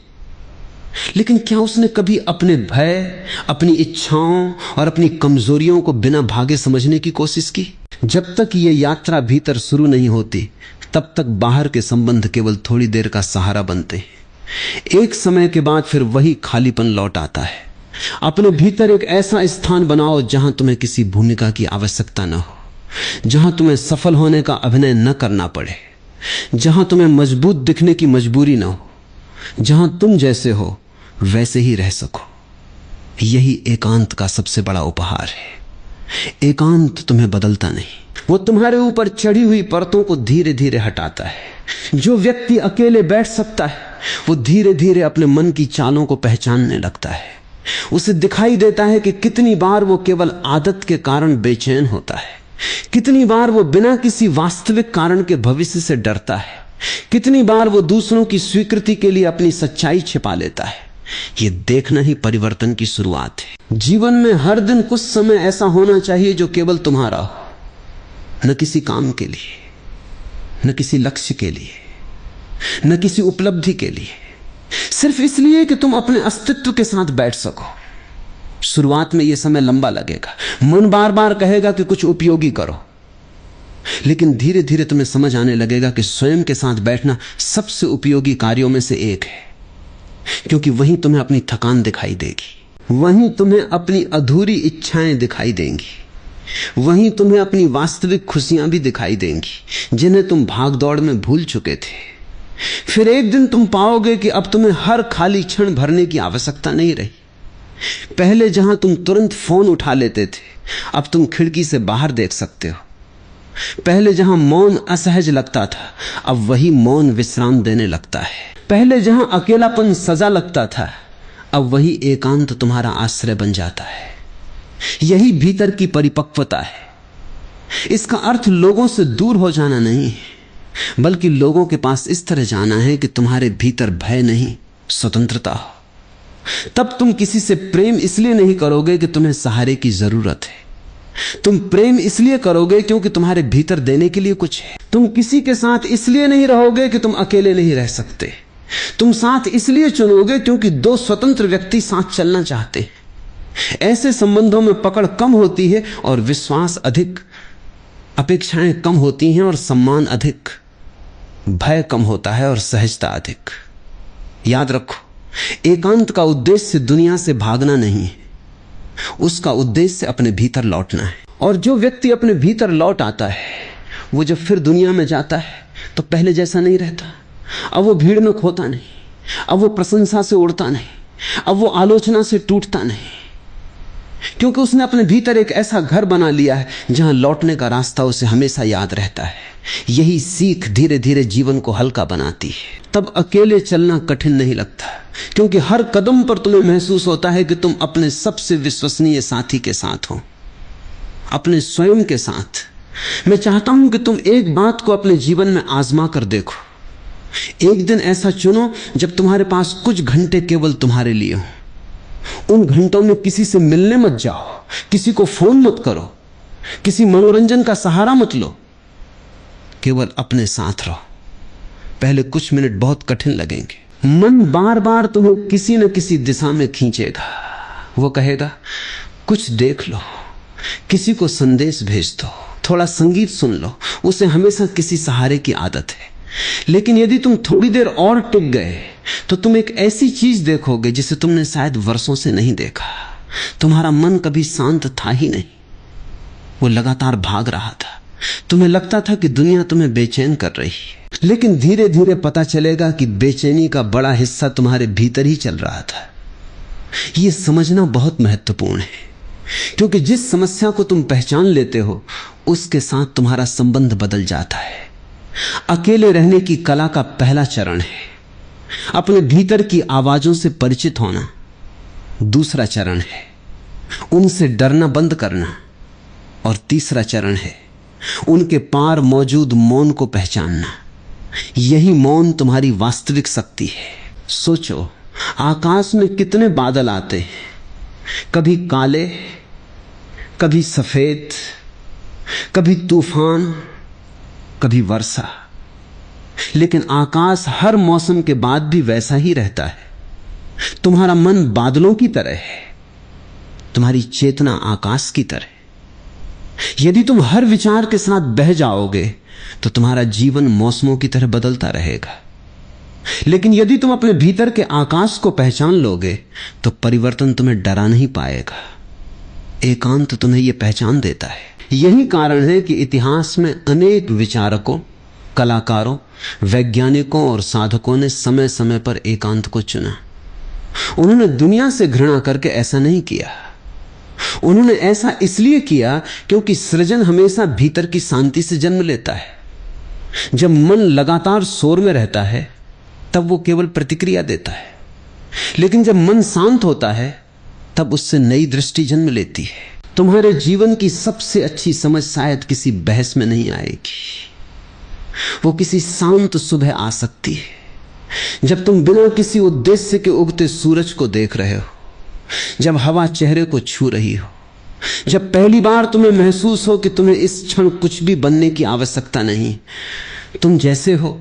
लेकिन क्या उसने कभी अपने भय, अपनी इच्छाओं और अपनी कमजोरियों को बिना भागे समझने की कोशिश की। जब तक ये यात्रा भीतर शुरू नहीं होती, तब तक बाहर के संबंध केवल थोड़ी देर का सहारा बनते हैं। एक समय के बाद फिर वही खालीपन लौट आता है। अपने भीतर एक ऐसा स्थान बनाओ जहां तुम्हें किसी भूमिका की आवश्यकता न हो, जहां तुम्हें सफल होने का अभिनय न करना पड़े, जहां तुम्हें मजबूत दिखने की मजबूरी न हो, जहां तुम जैसे हो वैसे ही रह सको। यही एकांत का सबसे बड़ा उपहार है। एकांत तुम्हें बदलता नहीं, वो तुम्हारे ऊपर चढ़ी हुई परतों को धीरे धीरे हटाता है। जो व्यक्ति अकेले बैठ सकता है वो धीरे धीरे अपने मन की चालों को पहचानने लगता है। उसे दिखाई देता है कि कितनी बार वो केवल आदत के कारण बेचैन होता है, कितनी बार वो बिना किसी वास्तविक कारण के भविष्य से डरता है, कितनी बार वो दूसरों की स्वीकृति के लिए अपनी सच्चाई छिपा लेता है। ये देखना ही परिवर्तन की शुरुआत है। जीवन में हर दिन कुछ समय ऐसा होना चाहिए जो केवल तुम्हारा हो, न किसी काम के लिए, न किसी लक्ष्य के लिए, न किसी उपलब्धि के लिए, सिर्फ इसलिए कि तुम अपने अस्तित्व के साथ बैठ सको। शुरुआत में यह समय लंबा लगेगा, मन बार बार कहेगा कि कुछ उपयोगी करो, लेकिन धीरे धीरे तुम्हें समझ आने लगेगा कि स्वयं के साथ बैठना सबसे उपयोगी कार्यों में से एक है, क्योंकि वहीं तुम्हें अपनी थकान दिखाई देगी, वहीं तुम्हें अपनी अधूरी इच्छाएं दिखाई देंगी, वहीं तुम्हें अपनी वास्तविक खुशियां भी दिखाई देंगी जिन्हें तुम भागदौड़ में भूल चुके थे। फिर एक दिन तुम पाओगे कि अब तुम्हें हर खाली क्षण भरने की आवश्यकता नहीं रही। पहले जहां तुम तुरंत फोन उठा लेते थे, अब तुम खिड़की से बाहर देख सकते हो। पहले जहां मौन असहज लगता था, अब वही मौन विश्राम देने लगता है। पहले जहां अकेलापन सजा लगता था, अब वही एकांत तुम्हारा आश्रय बन जाता है। यही भीतर की परिपक्वता है। इसका अर्थ लोगों से दूर हो जाना नहीं है, बल्कि लोगों के पास इस तरह जाना है कि तुम्हारे भीतर भय नहीं, स्वतंत्रता हो। तब तुम किसी से प्रेम इसलिए नहीं करोगे कि तुम्हें सहारे की जरूरत है, तुम प्रेम इसलिए करोगे क्योंकि तुम्हारे भीतर देने के लिए कुछ है। तुम किसी के साथ इसलिए नहीं रहोगे कि तुम अकेले नहीं रह सकते, तुम साथ इसलिए चुनोगे क्योंकि दो स्वतंत्र व्यक्ति साथ चलना चाहते हैं। ऐसे संबंधों में पकड़ कम होती है और विश्वास अधिक, अपेक्षाएं कम होती हैं और सम्मान अधिक, भय कम होता है और सहजता अधिक। याद रखो, एकांत का उद्देश्य दुनिया से भागना नहीं है, उसका उद्देश्य अपने भीतर लौटना है। और जो व्यक्ति अपने भीतर लौट आता है, वो जब फिर दुनिया में जाता है तो पहले जैसा नहीं रहता। अब वो भीड़ में खोता नहीं, अब वो प्रशंसा से उड़ता नहीं, अब वो आलोचना से टूटता नहीं, क्योंकि उसने अपने भीतर एक ऐसा घर बना लिया है जहां लौटने का रास्ता उसे हमेशा याद रहता है। यही सीख धीरे धीरे जीवन को हल्का बनाती है। तब अकेले चलना कठिन नहीं लगता, क्योंकि हर कदम पर तुम्हें महसूस होता है कि तुम अपने सबसे विश्वसनीय साथी के साथ हो, अपने स्वयं के साथ। मैं चाहता हूं कि तुम एक बात को अपने जीवन में आजमा कर देखो। एक दिन ऐसा चुनो जब तुम्हारे पास कुछ घंटे केवल तुम्हारे लिए हो। उन घंटों में किसी से मिलने मत जाओ, किसी को फोन मत करो, किसी मनोरंजन का सहारा मत लो, केवल अपने साथ रहो। पहले कुछ मिनट बहुत कठिन लगेंगे। मन बार बार तुम्हें किसी न किसी दिशा में खींचेगा। वो कहेगा कुछ देख लो, किसी को संदेश भेज दो, थोड़ा संगीत सुन लो। उसे हमेशा किसी सहारे की आदत है। लेकिन यदि तुम थोड़ी देर और टिक गए तो तुम एक ऐसी चीज देखोगे जिसे तुमने शायद वर्षों से नहीं देखा। तुम्हारा मन कभी शांत था ही नहीं, वो लगातार भाग रहा था। तुम्हें लगता था कि दुनिया तुम्हें बेचैन कर रही है, लेकिन धीरे धीरे पता चलेगा कि बेचैनी का बड़ा हिस्सा तुम्हारे भीतर ही चल रहा था। यह समझना बहुत महत्वपूर्ण है, क्योंकि जिस समस्या को तुम पहचान लेते हो उसके साथ तुम्हारा संबंध बदल जाता है। अकेले रहने की कला का पहला चरण है अपने भीतर की आवाजों से परिचित होना। दूसरा चरण है उनसे डरना बंद करना। और तीसरा चरण है उनके पार मौजूद मौन को पहचानना। यही मौन तुम्हारी वास्तविक शक्ति है। सोचो, आकाश में कितने बादल आते हैं, कभी काले, कभी सफेद, कभी तूफान, कभी वर्षा। लेकिन आकाश हर मौसम के बाद भी वैसा ही रहता है। तुम्हारा मन बादलों की तरह है, तुम्हारी चेतना आकाश की तरह। यदि तुम हर विचार के साथ बह जाओगे तो तुम्हारा जीवन मौसमों की तरह बदलता रहेगा। लेकिन यदि तुम अपने भीतर के आकाश को पहचान लोगे तो परिवर्तन तुम्हें डरा नहीं पाएगा। एकांत तुम्हें यह पहचान देता है। यही कारण है कि इतिहास में अनेक विचारकों, कलाकारों, वैज्ञानिकों और साधकों ने समय समय पर एकांत को चुना। उन्होंने दुनिया से घृणा करके ऐसा नहीं किया। उन्होंने ऐसा इसलिए किया क्योंकि सृजन हमेशा भीतर की शांति से जन्म लेता है। जब मन लगातार शोर में रहता है तब वो केवल प्रतिक्रिया देता है, लेकिन जब मन शांत होता है तब उससे नई दृष्टि जन्म लेती है। तुम्हारे जीवन की सबसे अच्छी समझ शायद किसी बहस में नहीं आएगी, वो किसी शांत सुबह आ सकती है जब तुम बिना किसी उद्देश्य के उगते सूरज को देख रहे हो, जब हवा चेहरे को छू रही हो, जब पहली बार तुम्हें महसूस हो कि तुम्हें इस क्षण कुछ भी बनने की आवश्यकता नहीं, तुम जैसे हो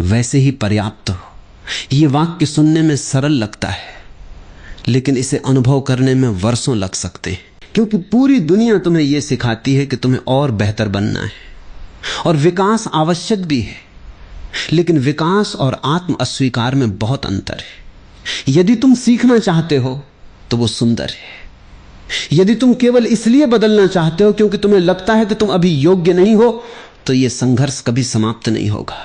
वैसे ही पर्याप्त हो। यह वाक्य सुनने में सरल लगता है, लेकिन इसे अनुभव करने में वर्षों लग सकते हैं, क्योंकि पूरी दुनिया तुम्हें यह सिखाती है कि तुम्हें और बेहतर बनना है। और विकास आवश्यक भी है, लेकिन विकास और आत्म अस्वीकार में बहुत अंतर है। यदि तुम सीखना चाहते हो तो वो सुंदर है। यदि तुम केवल इसलिए बदलना चाहते हो क्योंकि तुम्हें लगता है कि तुम अभी योग्य नहीं हो, तो यह संघर्ष कभी समाप्त नहीं होगा।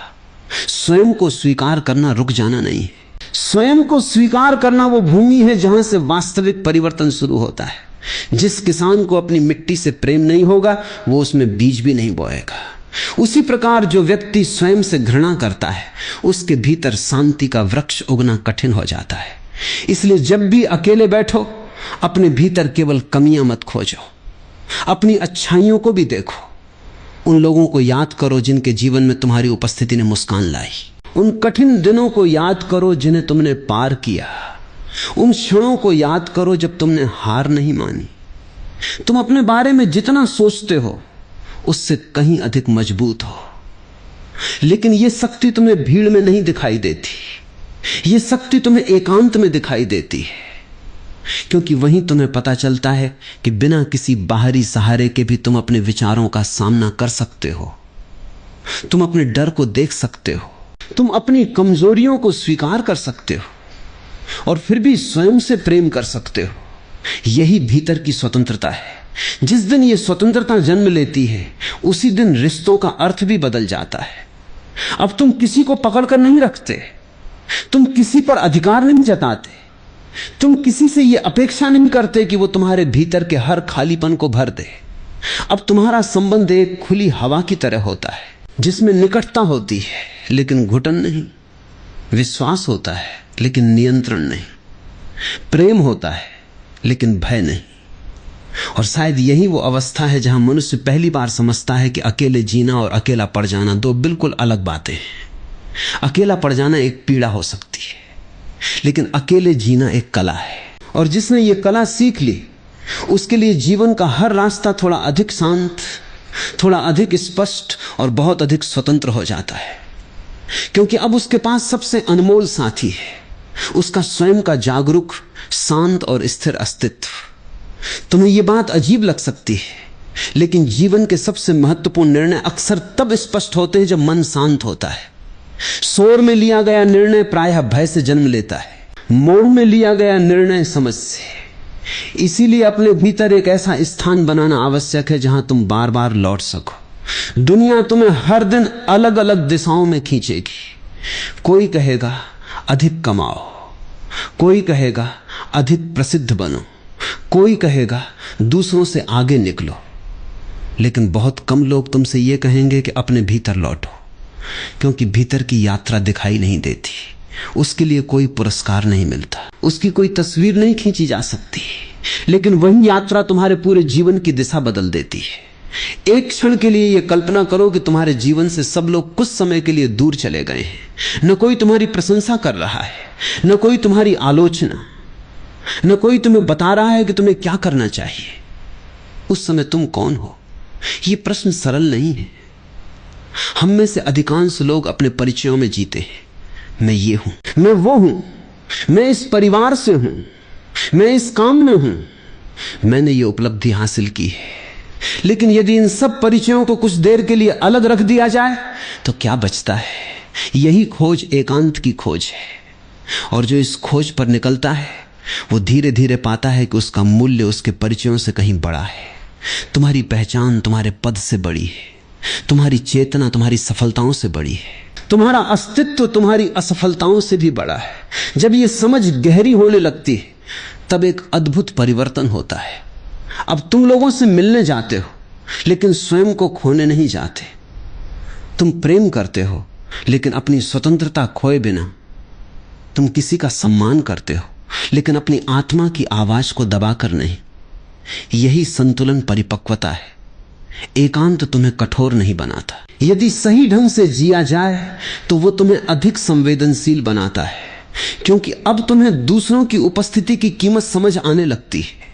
स्वयं को स्वीकार करना रुक जाना नहीं है। स्वयं को स्वीकार करना वो भूमि है जहां से वास्तविक परिवर्तन शुरू होता है। जिस किसान को अपनी मिट्टी से प्रेम नहीं होगा वो उसमें बीज भी नहीं बोएगा। उसी प्रकार जो व्यक्ति स्वयं से घृणा करता है उसके भीतर शांति का वृक्ष उगना कठिन हो जाता है। इसलिए जब भी अकेले बैठो अपने भीतर केवल कमियां मत खोजो, अपनी अच्छाइयों को भी देखो। उन लोगों को याद करो जिनके जीवन में तुम्हारी उपस्थिति ने मुस्कान लाई। उन कठिन दिनों को याद करो जिन्हें तुमने पार किया। उन क्षणों को याद करो जब तुमने हार नहीं मानी। तुम अपने बारे में जितना सोचते हो उससे कहीं अधिक मजबूत हो, लेकिन यह शक्ति तुम्हें भीड़ में नहीं दिखाई देती। यह शक्ति तुम्हें एकांत में दिखाई देती है, क्योंकि वहीं तुम्हें पता चलता है कि बिना किसी बाहरी सहारे के भी तुम अपने विचारों का सामना कर सकते हो। तुम अपने डर को देख सकते हो, तुम अपनी कमजोरियों को स्वीकार कर सकते हो और फिर भी स्वयं से प्रेम कर सकते हो। यही भीतर की स्वतंत्रता है। जिस दिन यह स्वतंत्रता जन्म लेती है उसी दिन रिश्तों का अर्थ भी बदल जाता है। अब तुम किसी को पकड़कर नहीं रखते, तुम किसी पर अधिकार नहीं जताते, तुम किसी से यह अपेक्षा नहीं करते कि वो तुम्हारे भीतर के हर खालीपन को भर दे। अब तुम्हारा संबंध एक खुली हवा की तरह होता है जिसमें निकटता होती है लेकिन घुटन नहीं। विश्वास होता है लेकिन नियंत्रण नहीं, प्रेम होता है लेकिन भय नहीं। और शायद यही वो अवस्था है जहां मनुष्य पहली बार समझता है कि अकेले जीना और अकेला पड़ जाना दो बिल्कुल अलग बातें हैं। अकेला पड़ जाना एक पीड़ा हो सकती है, लेकिन अकेले जीना एक कला है। और जिसने ये कला सीख ली उसके लिए जीवन का हर रास्ता थोड़ा अधिक शांत, थोड़ा अधिक स्पष्ट और बहुत अधिक स्वतंत्र हो जाता है, क्योंकि अब उसके पास सबसे अनमोल साथी है, उसका स्वयं का जागरूक, शांत और स्थिर अस्तित्व। तुम्हें यह बात अजीब लग सकती है, लेकिन जीवन के सबसे महत्वपूर्ण निर्णय अक्सर तब स्पष्ट होते हैं जब मन शांत होता है। शोर में लिया गया निर्णय प्रायः भय से जन्म लेता है, मोह में लिया गया निर्णय समझ से। इसीलिए अपने भीतर एक ऐसा स्थान बनाना आवश्यक है जहां तुम बार बार लौट सको। दुनिया तुम्हें हर दिन अलग अलग दिशाओं में खींचेगी। कोई कहेगा अधिक कमाओ, कोई कहेगा अधिक प्रसिद्ध बनो, कोई कहेगा दूसरों से आगे निकलो, लेकिन बहुत कम लोग तुमसे यह कहेंगे कि अपने भीतर लौटो, क्योंकि भीतर की यात्रा दिखाई नहीं देती, उसके लिए कोई पुरस्कार नहीं मिलता, उसकी कोई तस्वीर नहीं खींची जा सकती, लेकिन वही यात्रा तुम्हारे पूरे जीवन की दिशा बदल देती है। एक क्षण के लिए यह कल्पना करो कि तुम्हारे जीवन से सब लोग कुछ समय के लिए दूर चले गए हैं। न कोई तुम्हारी प्रशंसा कर रहा है, न कोई तुम्हारी आलोचना, न कोई तुम्हें बता रहा है कि तुम्हें क्या करना चाहिए। उस समय तुम कौन हो? यह प्रश्न सरल नहीं है। हम में से अधिकांश लोग अपने परिचयों में जीते हैं। मैं ये हूं, मैं वो हूं, मैं इस परिवार से हूं, मैं इस काम में हूं, मैंने ये उपलब्धि हासिल की है। लेकिन यदि इन सब परिचयों को कुछ देर के लिए अलग रख दिया जाए तो क्या बचता है? यही खोज एकांत की खोज है। और जो इस खोज पर निकलता है वो धीरे धीरे पाता है कि उसका मूल्य उसके परिचयों से कहीं बड़ा है। तुम्हारी पहचान तुम्हारे पद से बड़ी है, तुम्हारी चेतना तुम्हारी सफलताओं से बड़ी है, तुम्हारा अस्तित्व तुम्हारी असफलताओं से भी बड़ा है। जब ये समझ गहरी होने लगती है तब एक अद्भुत परिवर्तन होता है। अब तुम लोगों से मिलने जाते हो लेकिन स्वयं को खोने नहीं जाते। तुम प्रेम करते हो लेकिन अपनी स्वतंत्रता खोए बिना। तुम किसी का सम्मान करते हो लेकिन अपनी आत्मा की आवाज को दबाकर नहीं। यही संतुलन परिपक्वता है। एकांत तुम्हें कठोर नहीं बनाता। यदि सही ढंग से जिया जाए तो वो तुम्हें अधिक संवेदनशील बनाता है, क्योंकि अब तुम्हें दूसरों की उपस्थिति की कीमत समझ आने लगती है।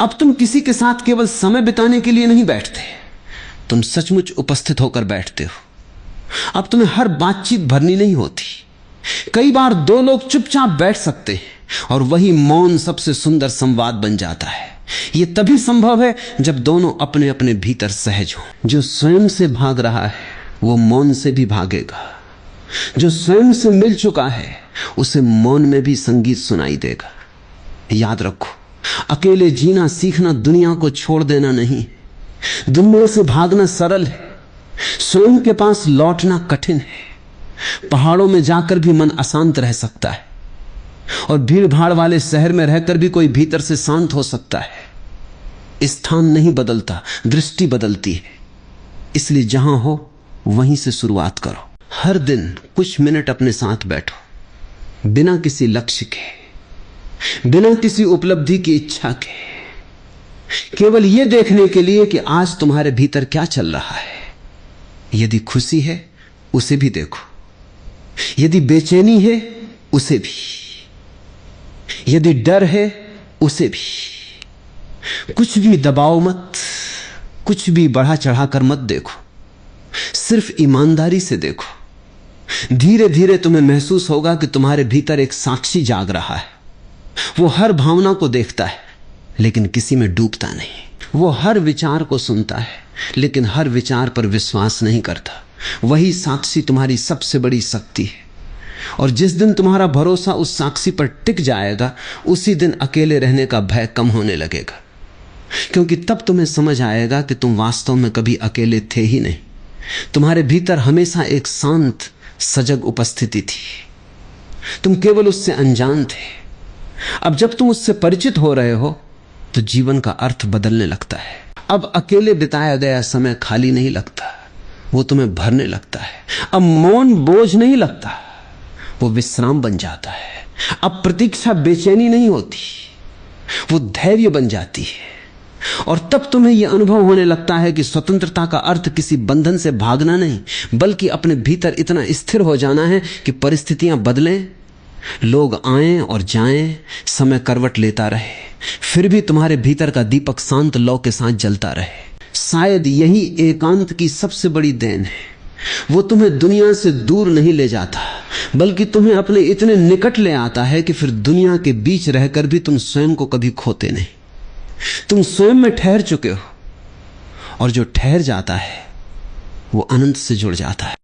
अब तुम किसी के साथ केवल समय बिताने के लिए नहीं बैठते, तुम सचमुच उपस्थित होकर बैठते हो। अब तुम्हें हर बातचीत भरनी नहीं होती। कई बार दो लोग चुपचाप बैठ सकते हैं और वही मौन सबसे सुंदर संवाद बन जाता है। यह तभी संभव है जब दोनों अपने अपने भीतर सहज हों। जो स्वयं से भाग रहा है वो मौन से भी भागेगा। जो स्वयं से मिल चुका है उसे मौन में भी संगीत सुनाई देगा। याद रखो, अकेले जीना सीखना दुनिया को छोड़ देना नहीं। दुनिया से भागना सरल है, स्वयं के पास लौटना कठिन है। पहाड़ों में जाकर भी मन अशांत रह सकता है और भीड़ भाड़ वाले शहर में रहकर भी कोई भीतर से शांत हो सकता है। स्थान नहीं बदलता, दृष्टि बदलती है। इसलिए जहां हो वहीं से शुरुआत करो। हर दिन कुछ मिनट अपने साथ बैठो, बिना किसी लक्ष्य के, बिना किसी उपलब्धि की इच्छा के, केवल यह देखने के लिए कि आज तुम्हारे भीतर क्या चल रहा है। यदि खुशी है उसे भी देखो, यदि बेचैनी है उसे भी, यदि डर है उसे भी। कुछ भी दबाओ मत, कुछ भी बढ़ा चढ़ाकर मत देखो, सिर्फ ईमानदारी से देखो। धीरे धीरे तुम्हें महसूस होगा कि तुम्हारे भीतर एक साक्षी जाग रहा है। वो हर भावना को देखता है लेकिन किसी में डूबता नहीं। वो हर विचार को सुनता है लेकिन हर विचार पर विश्वास नहीं करता। वही साक्षी तुम्हारी सबसे बड़ी शक्ति है। और जिस दिन तुम्हारा भरोसा उस साक्षी पर टिक जाएगा उसी दिन अकेले रहने का भय कम होने लगेगा, क्योंकि तब तुम्हें समझ आएगा कि तुम वास्तव में कभी अकेले थे ही नहीं। तुम्हारे भीतर हमेशा एक शांत सजग उपस्थिति थी, तुम केवल उससे अनजान थे। अब जब तुम उससे परिचित हो रहे हो तो जीवन का अर्थ बदलने लगता है। अब अकेले बिताया गया समय खाली नहीं लगता, वो तुम्हें भरने लगता है। अब मौन बोझ नहीं लगता, वो विश्राम बन जाता है। अब प्रतीक्षा बेचैनी नहीं होती, वो धैर्य बन जाती है। और तब तुम्हें यह अनुभव होने लगता है कि स्वतंत्रता का अर्थ किसी बंधन से भागना नहीं, बल्कि अपने भीतर इतना स्थिर हो जाना है कि परिस्थितियां बदलें, लोग आएं और जाएं, समय करवट लेता रहे, फिर भी तुम्हारे भीतर का दीपक शांत लौ के साथ जलता रहे। शायद यही एकांत की सबसे बड़ी देन है। वो तुम्हें दुनिया से दूर नहीं ले जाता, बल्कि तुम्हें अपने इतने निकट ले आता है कि फिर दुनिया के बीच रहकर भी तुम स्वयं को कभी खोते नहीं। तुम स्वयं में ठहर चुके हो, और जो ठहर जाता है वो अनंत से जुड़ जाता है।